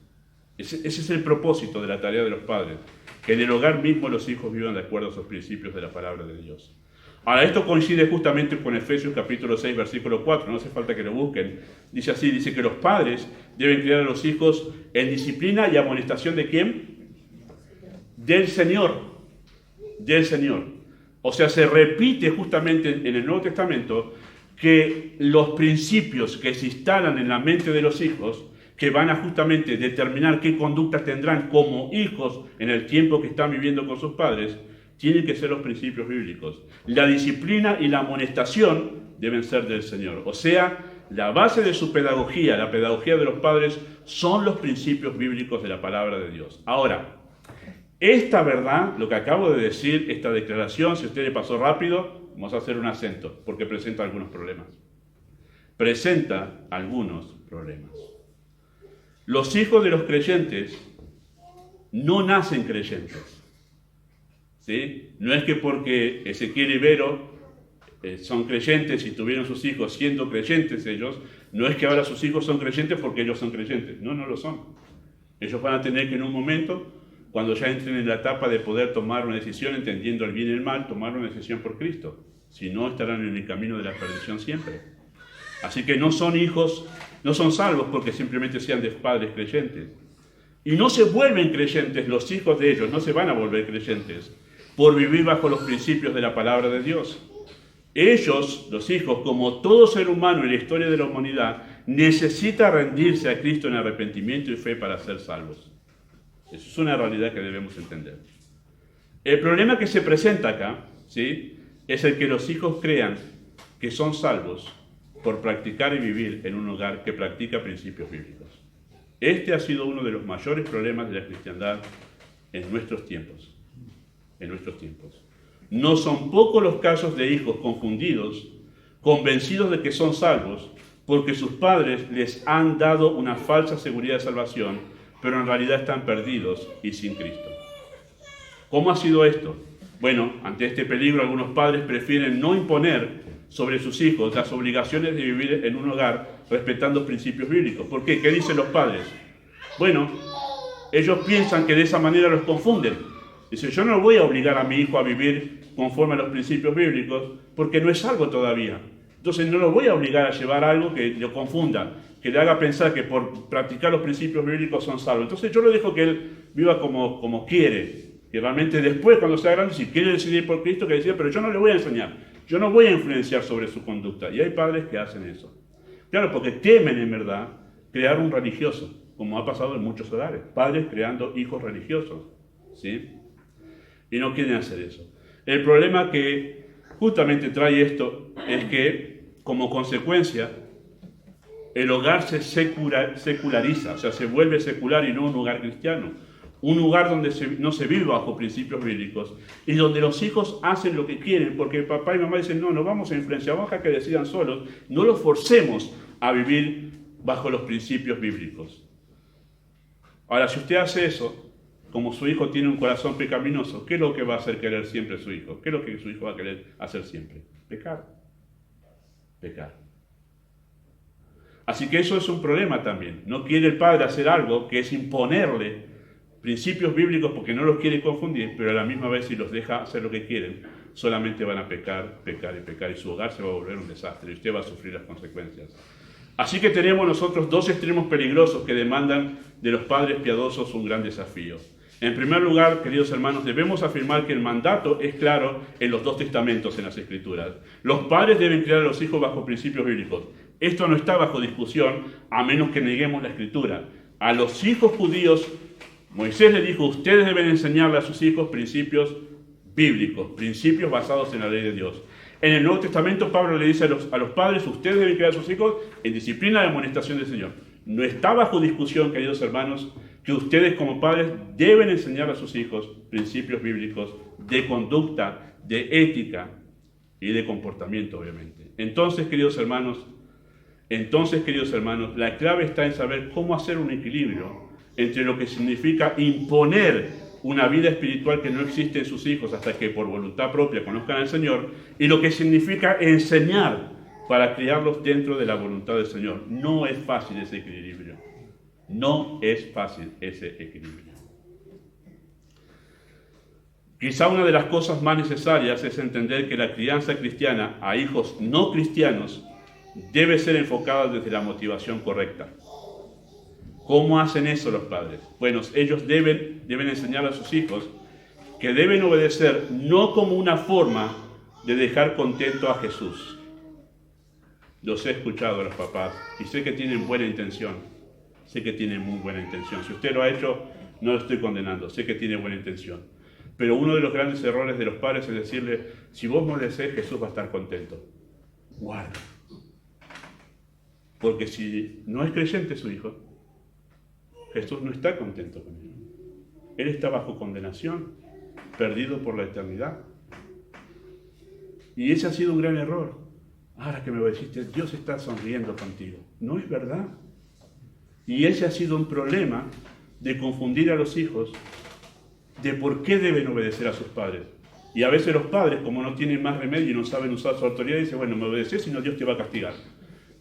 Ese es el propósito de la tarea de los padres, que en el hogar mismo los hijos vivan de acuerdo a esos principios de la palabra de Dios. Ahora, esto coincide justamente con Efesios capítulo 6, versículo 4, no hace falta que lo busquen. Dice así, dice que los padres deben criar a los hijos en disciplina y amonestación ¿de quién? Del Señor. Del Señor. O sea, se repite justamente en el Nuevo Testamento que los principios que se instalan en la mente de los hijos, que van a justamente determinar qué conductas tendrán como hijos en el tiempo que están viviendo con sus padres, tienen que ser los principios bíblicos. La disciplina y la amonestación deben ser del Señor. O sea, la base de su pedagogía, la pedagogía de los padres, son los principios bíblicos de la palabra de Dios. Ahora, esta verdad, lo que acabo de decir, esta declaración, si usted le pasó rápido, vamos a hacer un acento, porque presenta algunos problemas. Presenta algunos problemas. Los hijos de los creyentes no nacen creyentes. ¿Sí? No es que porque Ezequiel y Vero son creyentes y tuvieron sus hijos siendo creyentes ellos, no es que ahora sus hijos son creyentes porque ellos son creyentes. No, no lo son. Ellos van a tener que en un momento, cuando ya entren en la etapa de poder tomar una decisión, entendiendo el bien y el mal, tomar una decisión por Cristo. Si no, estarán en el camino de la perdición siempre. Así que no son hijos, no son salvos porque simplemente sean de padres creyentes. Y no se vuelven creyentes, los hijos de ellos no se van a volver creyentes por vivir bajo los principios de la palabra de Dios. Ellos, los hijos, como todo ser humano en la historia de la humanidad, necesita rendirse a Cristo en arrepentimiento y fe para ser salvos. Eso es una realidad que debemos entender. El problema que se presenta acá, ¿sí?, es el que los hijos crean que son salvos por practicar y vivir en un hogar que practica principios bíblicos. Este ha sido uno de los mayores problemas de la cristiandad en nuestros tiempos. No son pocos los casos de hijos confundidos, convencidos de que son salvos, porque sus padres les han dado una falsa seguridad de salvación, pero en realidad están perdidos y sin Cristo. ¿Cómo ha sido esto? Bueno, ante este peligro algunos padres prefieren no imponer sobre sus hijos las obligaciones de vivir en un hogar respetando principios bíblicos. ¿Por qué? ¿Qué dicen los padres? Bueno, ellos piensan que de esa manera los confunden. Dice, yo no voy a obligar a mi hijo a vivir conforme a los principios bíblicos porque no es algo todavía. Entonces no lo voy a obligar a llevar algo que lo confunda, que le haga pensar que por practicar los principios bíblicos son salvos. Entonces yo lo dejo que él viva como quiere. Y realmente después, cuando sea grande, si quiere decidir por Cristo, que decida, pero yo no le voy a enseñar. Yo no voy a influenciar sobre su conducta. Y hay padres que hacen eso. Claro, porque temen en verdad crear un religioso, como ha pasado en muchos hogares. Padres creando hijos religiosos, ¿sí? Y no quieren hacer eso. El problema que justamente trae esto es que, como consecuencia, el hogar se seculariza, o sea, se vuelve secular y no un hogar cristiano. Un lugar donde no se vive bajo principios bíblicos y donde los hijos hacen lo que quieren porque papá y mamá dicen, no vamos a influenciar, vamos a que decidan solos, no los forcemos a vivir bajo los principios bíblicos. Ahora, si usted hace eso, como su hijo tiene un corazón pecaminoso, ¿qué es lo que va a hacer querer siempre su hijo? ¿Qué es lo que su hijo va a querer hacer siempre? Pecar. Así que eso es un problema también. No quiere el padre hacer algo que es imponerle principios bíblicos porque no los quiere confundir, pero a la misma vez si los deja hacer lo que quieren, solamente van a pecar y su hogar se va a volver un desastre y usted va a sufrir las consecuencias. Así que tenemos nosotros dos extremos peligrosos que demandan de los padres piadosos un gran desafío. En primer lugar, queridos hermanos, debemos afirmar que el mandato es claro en los dos testamentos en las Escrituras. Los padres deben criar a los hijos bajo principios bíblicos. Esto no está bajo discusión a menos que neguemos la Escritura. A los hijos judíos Moisés le dijo, ustedes deben enseñarle a sus hijos principios bíblicos, principios basados en la ley de Dios. En el Nuevo Testamento, Pablo le dice a los padres, ustedes deben criar a sus hijos en disciplina y amonestación del Señor. No está bajo discusión, queridos hermanos, que ustedes como padres deben enseñar a sus hijos principios bíblicos de conducta, de ética y de comportamiento, obviamente. Entonces, queridos hermanos, la clave está en saber cómo hacer un equilibrio entre lo que significa imponer una vida espiritual que no existe en sus hijos hasta que por voluntad propia conozcan al Señor, y lo que significa enseñar para criarlos dentro de la voluntad del Señor. No es fácil ese equilibrio. No es fácil ese equilibrio. Quizá una de las cosas más necesarias es entender que la crianza cristiana a hijos no cristianos debe ser enfocada desde la motivación correcta. ¿Cómo hacen eso los padres? Bueno, ellos deben enseñar a sus hijos que deben obedecer no como una forma de dejar contento a Jesús. Los he escuchado a los papás y sé que tienen buena intención. Sé que tienen muy buena intención. Si usted lo ha hecho, no lo estoy condenando. Sé que tiene buena intención. Pero uno de los grandes errores de los padres es decirle, si vos me obedeces, Jesús va a estar contento. Guarda. Porque si no es creyente su hijo, Jesús no está contento con él. Él está bajo condenación, perdido por la eternidad. Y ese ha sido un gran error. Ahora que me obedeciste, Dios está sonriendo contigo. No es verdad. Y ese ha sido un problema de confundir a los hijos de por qué deben obedecer a sus padres. Y a veces los padres, como no tienen más remedio y no saben usar su autoridad, dicen, bueno, me obedeces, si no Dios te va a castigar.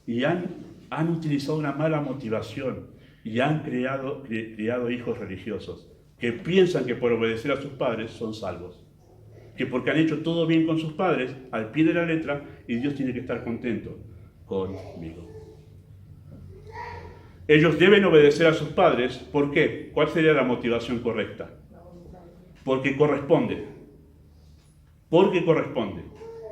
Y han utilizado una mala motivación y han criado hijos religiosos que piensan que por obedecer a sus padres son salvos. Que porque han hecho todo bien con sus padres, al pie de la letra, y Dios tiene que estar contento conmigo. Ellos deben obedecer a sus padres. ¿Por qué? ¿Cuál sería la motivación correcta? Porque corresponde. Porque corresponde.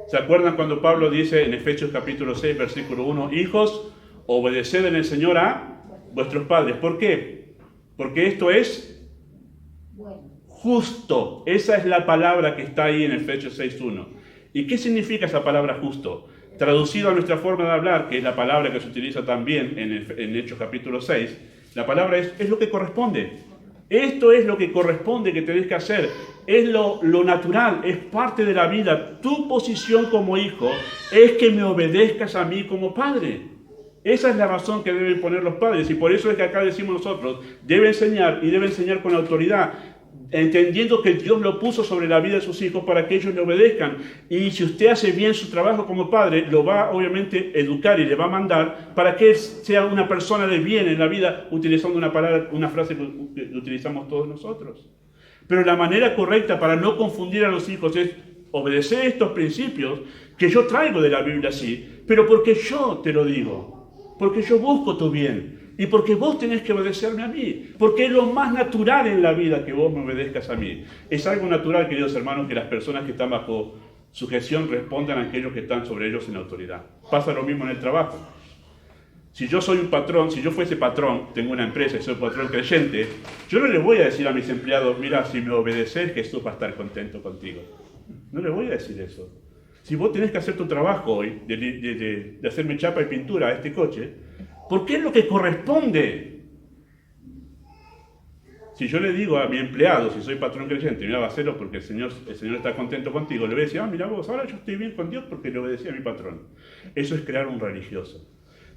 ¿Se acuerdan cuando Pablo dice en Efesios capítulo 6, versículo 1, hijos, obedeced en el Señor a vuestros padres? ¿Por qué? Porque esto es justo. Esa es la palabra que está ahí en Efesios 6.1. ¿Y qué significa esa palabra justo? Traducido a nuestra forma de hablar, que es la palabra que se utiliza también en Hechos capítulo 6, la palabra es lo que corresponde. Esto es lo que corresponde que tenés que hacer. Es lo natural, es parte de la vida. Tu posición como hijo es que me obedezcas a mí como padre. Esa es la razón que deben poner los padres, y por eso es que acá decimos nosotros, debe enseñar, y debe enseñar con autoridad. entendiendo que Dios lo puso sobre la vida de sus hijos para que ellos le obedezcan. Y si usted hace bien su trabajo como padre, lo va obviamente a educar y le va a mandar para que él sea una persona de bien en la vida, utilizando una palabra, una frase que utilizamos todos nosotros. Pero la manera correcta para no confundir a los hijos es obedecer estos principios que yo traigo de la Biblia, sí, pero porque yo te lo digo, porque yo busco tu bien. Y porque vos tenés que obedecerme a mí. Porque es lo más natural en la vida que vos me obedezcas a mí. Es algo natural, queridos hermanos, que las personas que están bajo sujeción respondan a aquellos que están sobre ellos en autoridad. Pasa lo mismo en el trabajo. Si yo soy un patrón, si yo fuese patrón, tengo una empresa y soy patrón creyente, yo no le voy a decir a mis empleados, mira, si me obedeces, Jesús va a estar contento contigo. No le voy a decir eso. Si vos tenés que hacer tu trabajo hoy, de hacerme chapa y pintura a este coche, porque es lo que corresponde. Si yo le digo a mi empleado, si soy patrón creyente, mira, va a hacerlo porque el Señor está contento contigo, le voy a decir, mira vos, ahora yo estoy bien con Dios porque le obedecí a mi patrón. Eso es crear un religioso.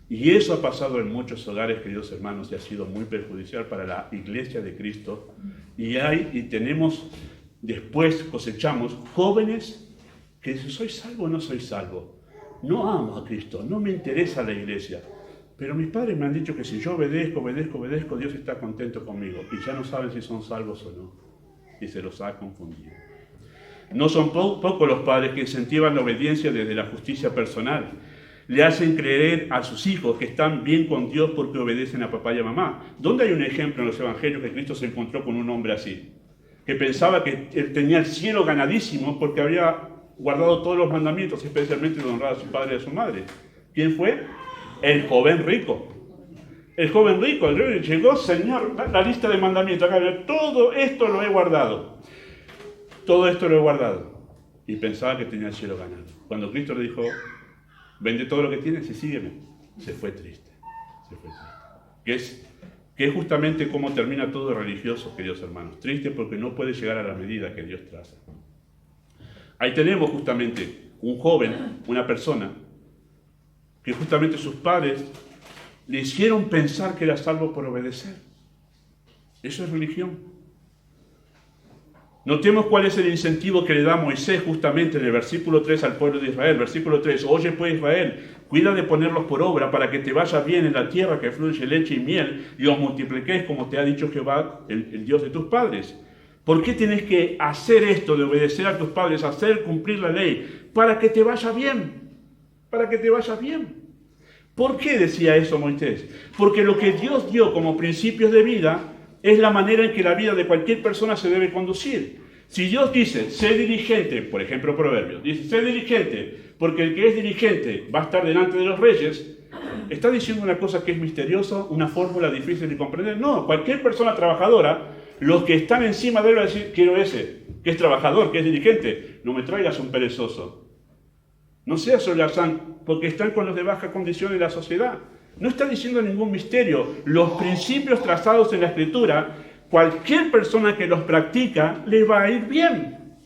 Y eso ha pasado en muchos hogares, queridos hermanos, y ha sido muy perjudicial para la iglesia de Cristo. Y tenemos, después cosechamos jóvenes que dicen, ¿soy salvo o no soy salvo? No amo a Cristo, no me interesa la iglesia. Pero mis padres me han dicho que si yo obedezco, Dios está contento conmigo. Y ya no saben si son salvos o no. Y se los ha confundido. No son pocos los padres que incentivan la obediencia desde la justicia personal. Le hacen creer a sus hijos que están bien con Dios porque obedecen a papá y a mamá. ¿Dónde hay un ejemplo en los evangelios que Cristo se encontró con un hombre así? Que pensaba que él tenía el cielo ganadísimo porque había guardado todos los mandamientos, especialmente de honrar a su padre y a su madre. ¿Quién fue? El joven rico. El joven rico, el rey llegó, Señor, la lista de mandamientos. Acá, todo esto lo he guardado. Todo esto lo he guardado. Y pensaba que tenía el cielo ganado. Cuando Cristo le dijo, vende todo lo que tienes y sígueme, se fue triste. Que es justamente cómo termina todo religioso, queridos hermanos. Triste porque no puede llegar a la medida que Dios traza. Ahí tenemos justamente un joven, una persona, que justamente sus padres le hicieron pensar que era salvo por obedecer. Eso es religión. Notemos cuál es el incentivo que le da Moisés justamente en el versículo 3 al pueblo de Israel. Versículo 3, oye pues Israel, cuida de ponerlos por obra para que te vaya bien en la tierra que fluye leche y miel y os multipliquéis como te ha dicho Jehová, el Dios de tus padres. ¿Por qué tienes que hacer esto de obedecer a tus padres, hacer cumplir la ley? Para que te vaya bien. Para que te vaya bien. ¿Por qué decía eso Moisés? Porque lo que Dios dio como principios de vida es la manera en que la vida de cualquier persona se debe conducir. Si Dios dice, sé diligente, por ejemplo Proverbios, dice, sé diligente, porque el que es diligente va a estar delante de los reyes, está diciendo una cosa que es misteriosa, una fórmula difícil de comprender. No, cualquier persona trabajadora, los que están encima de él van a decir, quiero ese, que es trabajador, que es diligente. No me traigas un perezoso. No seas holgazán, porque están con los de baja condición en la sociedad. No está diciendo ningún misterio. Los principios trazados en la Escritura, cualquier persona que los practica, le va a ir bien.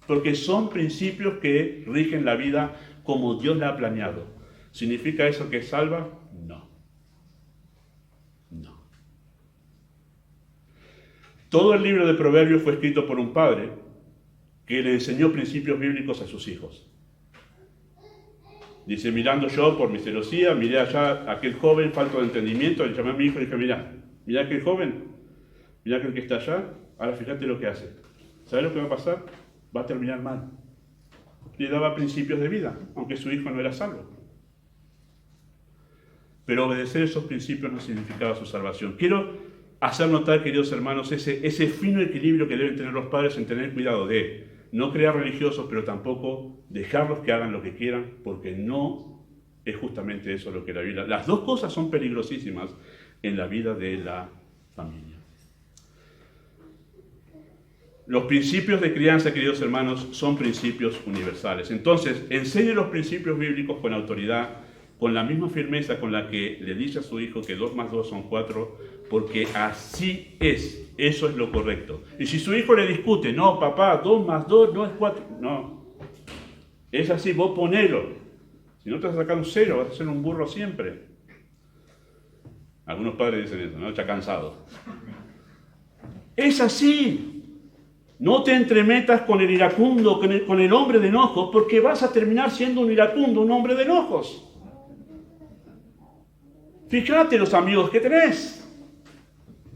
Porque son principios que rigen la vida como Dios la ha planeado. ¿Significa eso que salva? No. No. Todo el libro de Proverbios fue escrito por un padre que le enseñó principios bíblicos a sus hijos. Dice, mirando yo por mi celosía, miré allá a aquel joven falto de entendimiento, le llamé a mi hijo y le dije, mirá aquel joven, mirá aquel que está allá, ahora fíjate lo que hace. ¿Sabes lo que va a pasar? Va a terminar mal. Le daba principios de vida, aunque su hijo no era salvo. Pero obedecer esos principios no significaba su salvación. Quiero hacer notar, queridos hermanos, ese fino equilibrio que deben tener los padres en tener cuidado de no crear religiosos, pero tampoco dejarlos que hagan lo que quieran, porque no es justamente eso lo que la Biblia... Las dos cosas son peligrosísimas en la vida de la familia. Los principios de crianza, queridos hermanos, son principios universales. Entonces, enseñe los principios bíblicos con autoridad, con la misma firmeza con la que le dice a su hijo que 2 más 2 son 4, porque así es. Eso es lo correcto. Y si su hijo le discute, no, papá, 2 más 2 no es 4. No. Es así, vos ponelo. Si no te vas a sacar un 0, vas a ser un burro siempre. Algunos padres dicen eso, ¿no? Ya cansado. Es así. No te entremetas con el iracundo, con el hombre de enojos, porque vas a terminar siendo un iracundo, un hombre de enojos. Fíjate los amigos que tenés.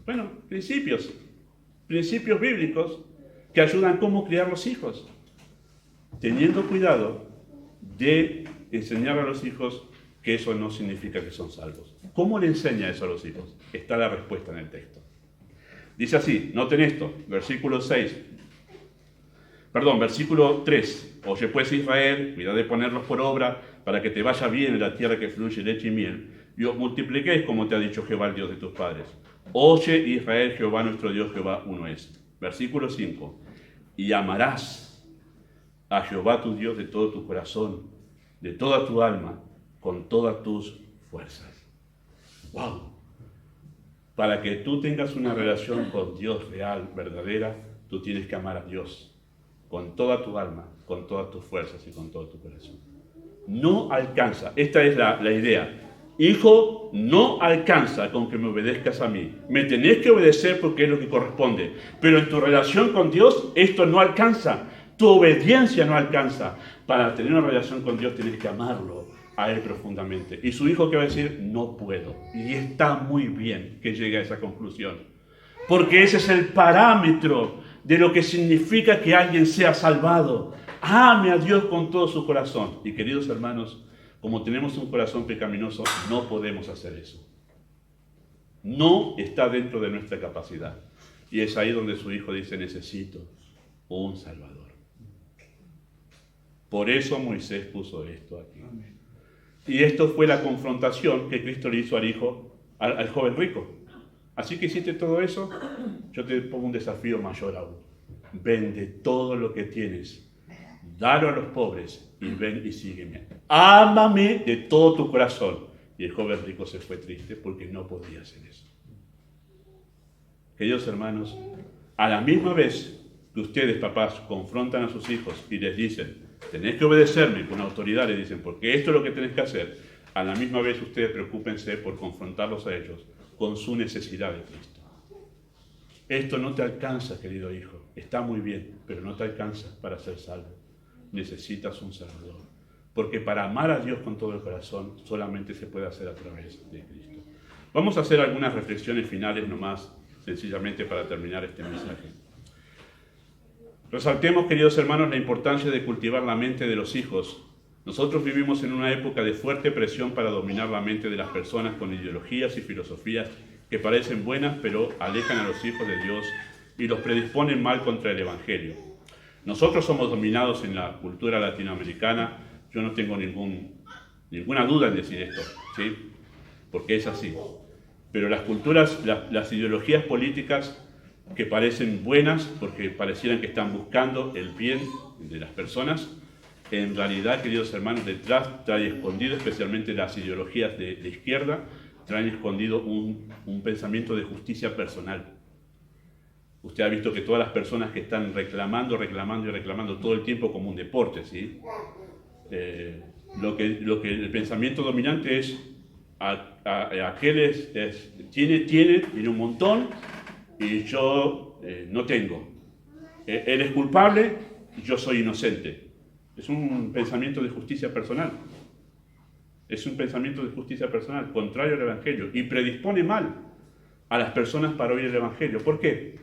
Bueno, principios bíblicos que ayudan a cómo criar los hijos. Teniendo cuidado de enseñar a los hijos que eso no significa que son salvos. ¿Cómo le enseña eso a los hijos? Está la respuesta en el texto. Dice así, noten esto, versículo 3. Oye pues Israel, cuida de ponerlos por obra, para que te vaya bien en la tierra que fluye leche y miel, y os multipliquéis como te ha dicho Jehová, el Dios de tus padres. Oye Israel, Jehová nuestro Dios, Jehová uno es. Versículo 5. Y amarás a Jehová tu Dios de todo tu corazón, de toda tu alma, con todas tus fuerzas. ¡Wow! Para que tú tengas una relación con Dios real, verdadera, tú tienes que amar a Dios con toda tu alma, con todas tus fuerzas y con todo tu corazón. No alcanza, esta es la idea. Hijo, no alcanza con que me obedezcas a mí. Me tenés que obedecer porque es lo que corresponde. Pero en tu relación con Dios, esto no alcanza. Tu obediencia no alcanza. Para tener una relación con Dios tienes que amarlo a Él profundamente. Y su hijo que va a decir, no puedo. Y está muy bien que llegue a esa conclusión. Porque ese es el parámetro de lo que significa que alguien sea salvado. Ame a Dios con todo su corazón. Y queridos hermanos, como tenemos un corazón pecaminoso, no podemos hacer eso. No está dentro de nuestra capacidad. Y es ahí donde su hijo dice, necesito un Salvador. Por eso Moisés puso esto aquí. Y esto fue la confrontación que Cristo le hizo al joven rico. Así que hiciste todo eso, yo te pongo un desafío mayor aún. Vende todo lo que tienes, dalo a los pobres y ven y sígueme. Ámame de todo tu corazón. Y el joven rico se fue triste porque no podía hacer eso. Queridos hermanos, a la misma vez que ustedes, papás, confrontan a sus hijos y les dicen, tenés que obedecerme con autoridad, les dicen, porque esto es lo que tenés que hacer, a la misma vez ustedes preocúpense por confrontarlos a ellos con su necesidad de Cristo. Esto no te alcanza, querido hijo, está muy bien, pero no te alcanza para ser salvo. Necesitas un Salvador, porque para amar a Dios con todo el corazón solamente se puede hacer a través de Cristo. Vamos a hacer algunas reflexiones finales nomás, sencillamente para terminar este mensaje. Resaltemos, queridos hermanos, la importancia de cultivar la mente de los hijos. Nosotros vivimos en una época de fuerte presión para dominar la mente de las personas con ideologías y filosofías que parecen buenas, pero alejan a los hijos de Dios y los predisponen mal contra el Evangelio. Nosotros somos dominados en la cultura latinoamericana, yo no tengo ninguna duda en decir esto, ¿sí? Porque es así. Pero las culturas, las ideologías políticas que parecen buenas, porque parecieran que están buscando el bien de las personas, en realidad, queridos hermanos, detrás trae escondido, especialmente las ideologías de izquierda, traen escondido un pensamiento de justicia personal. Usted ha visto que todas las personas que están reclamando todo el tiempo como un deporte, ¿sí? Lo que el pensamiento dominante es aquel tiene un montón y yo no tengo. Él es culpable y yo soy inocente. Es un pensamiento de justicia personal. Es un pensamiento de justicia personal, contrario al Evangelio, y predispone mal a las personas para oír el Evangelio. ¿Por qué?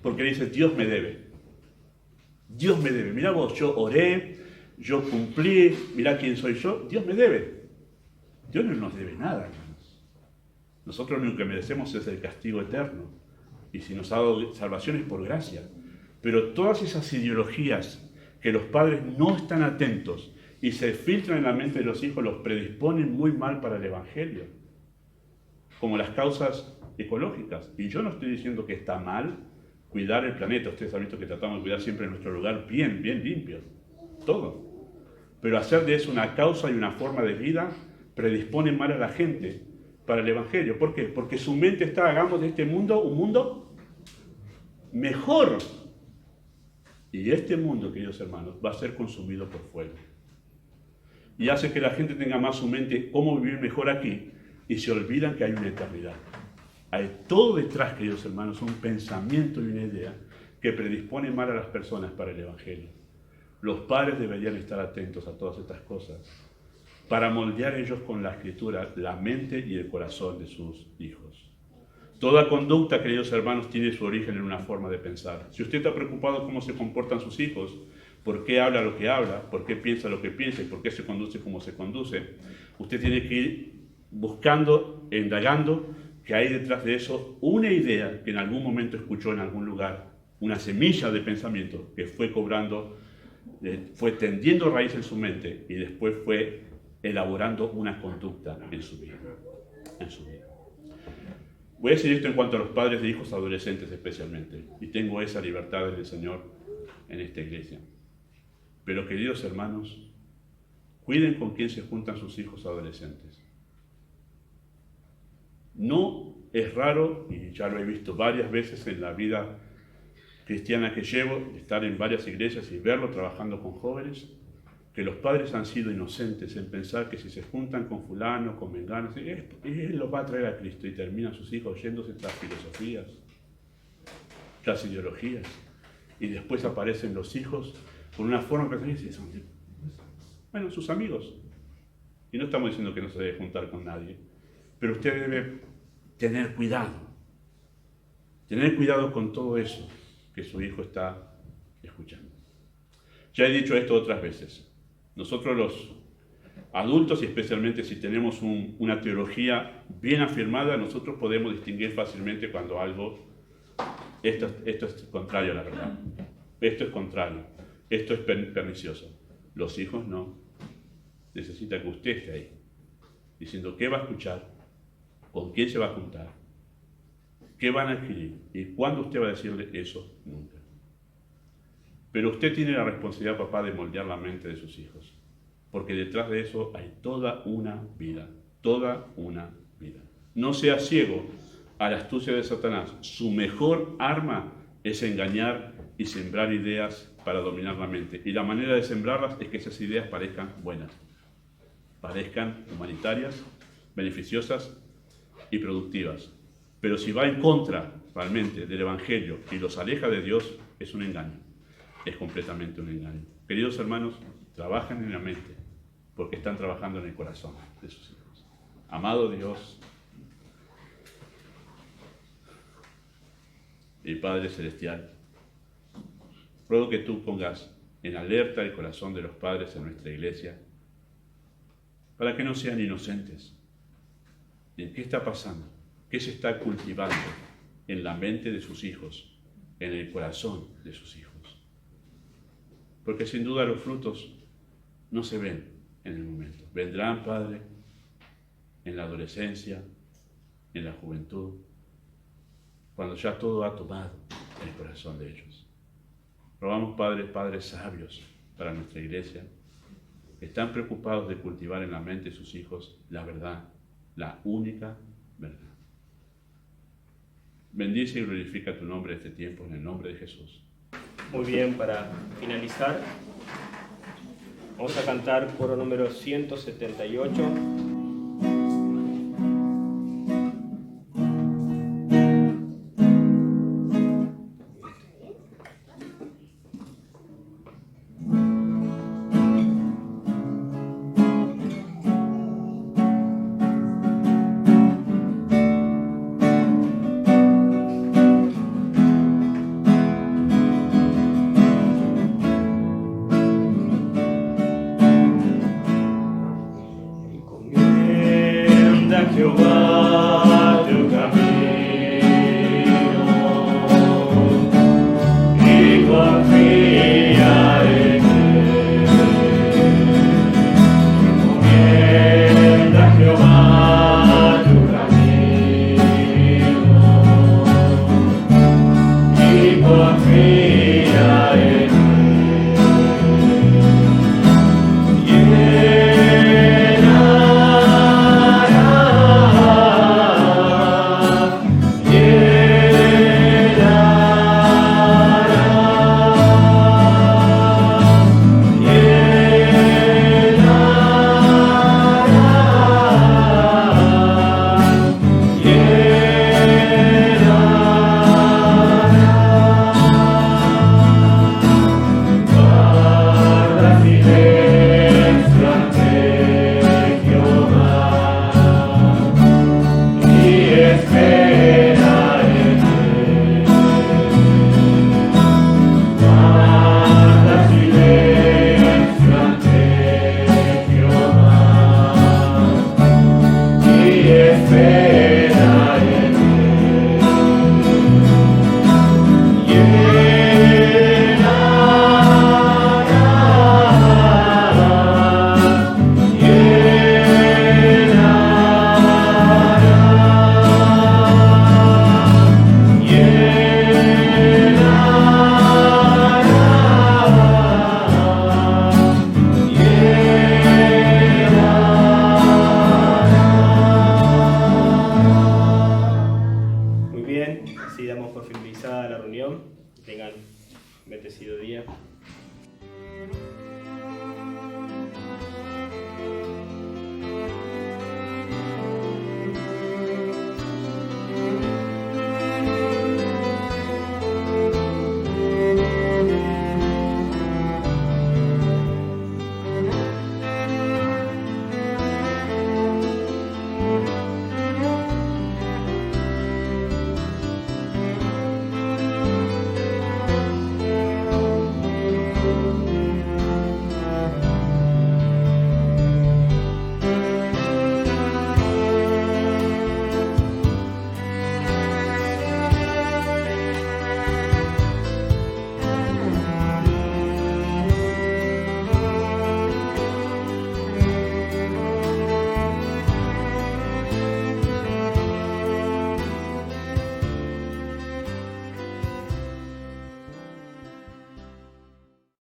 Porque dice, Dios me debe. Dios me debe. Mirá vos, yo oré, yo cumplí, mirá quién soy yo. Dios me debe. Dios no nos debe nada, hermanos. Nosotros lo que merecemos es el castigo eterno. Y si nos ha dado salvación es por gracia. Pero todas esas ideologías que los padres no están atentos y se filtran en la mente de los hijos, los predisponen muy mal para el Evangelio. Como las causas ecológicas. Y yo no estoy diciendo que está mal cuidar el planeta. Ustedes han visto que tratamos de cuidar siempre nuestro lugar bien limpio. Todo. Pero hacer de eso una causa y una forma de vida predispone mal a la gente para el Evangelio. ¿Por qué? Porque su mente está, hagamos de este mundo un mundo mejor. Y este mundo, queridos hermanos, va a ser consumido por fuego. Y hace que la gente tenga más su mente cómo vivir mejor aquí y se olvidan que hay una eternidad. Hay todo detrás, queridos hermanos, un pensamiento y una idea que predispone mal a las personas para el Evangelio. Los padres deberían estar atentos a todas estas cosas para moldear ellos con la Escritura la mente y el corazón de sus hijos. Toda conducta, queridos hermanos, tiene su origen en una forma de pensar. Si usted está preocupado cómo se comportan sus hijos, por qué habla lo que habla, por qué piensa lo que piensa y por qué se conduce como se conduce, usted tiene que ir buscando, indagando, que hay detrás de eso una idea que en algún momento escuchó en algún lugar, una semilla de pensamiento que fue cobrando, fue tendiendo raíz en su mente y después fue elaborando una conducta en su vida. Voy a decir esto en cuanto a los padres de hijos adolescentes especialmente, y tengo esa libertad del Señor en esta iglesia. Pero queridos hermanos, cuiden con quién se juntan sus hijos adolescentes. No es raro, y ya lo he visto varias veces en la vida cristiana que llevo, estar en varias iglesias y verlo trabajando con jóvenes, que los padres han sido inocentes en pensar que si se juntan con fulano, con mengano, él los va a traer a Cristo, y terminan sus hijos yéndose tras filosofías, tras ideologías, y después aparecen los hijos con una forma de pensar, son, bueno, sus amigos. Y no estamos diciendo que no se debe juntar con nadie, pero usted debe tener cuidado con todo eso que su hijo está escuchando. Ya he dicho esto otras veces. Nosotros los adultos, y especialmente si tenemos una teología bien afirmada, nosotros podemos distinguir fácilmente cuando algo, esto es contrario a la verdad, esto es contrario, esto es pernicioso. Los hijos no. Necesitan que usted esté ahí, diciendo qué va a escuchar, con quién se va a juntar, qué van a adquirir y cuándo usted va a decirle eso, nunca. Pero usted tiene la responsabilidad, papá, de moldear la mente de sus hijos, porque detrás de eso hay toda una vida. No sea ciego a la astucia de Satanás. Su mejor arma es engañar y sembrar ideas para dominar la mente. Y la manera de sembrarlas es que esas ideas parezcan buenas, parezcan humanitarias, beneficiosas y productivas. Pero si va en contra realmente del Evangelio y los aleja de Dios, es un engaño. Es completamente un engaño. Queridos hermanos, trabajan en la mente porque están trabajando en el corazón de sus hijos. Amado Dios y Padre Celestial, ruego que tú pongas en alerta el corazón de los padres en nuestra iglesia para que no sean inocentes. ¿En qué está pasando? ¿Qué se está cultivando en la mente de sus hijos, en el corazón de sus hijos? Porque sin duda los frutos no se ven en el momento. Vendrán, Padre, en la adolescencia, en la juventud, cuando ya todo ha tomado el corazón de ellos. Rogamos, Padre, padres sabios para nuestra iglesia, que están preocupados de cultivar en la mente de sus hijos la verdad, la única verdad. Bendice y glorifica tu nombre este tiempo en el nombre de Jesús. Muy bien, para finalizar, vamos a cantar coro número 178. Jehová tu camino y confía en él. Encomienda a Jehová tu camino y confía en él. Llenará fe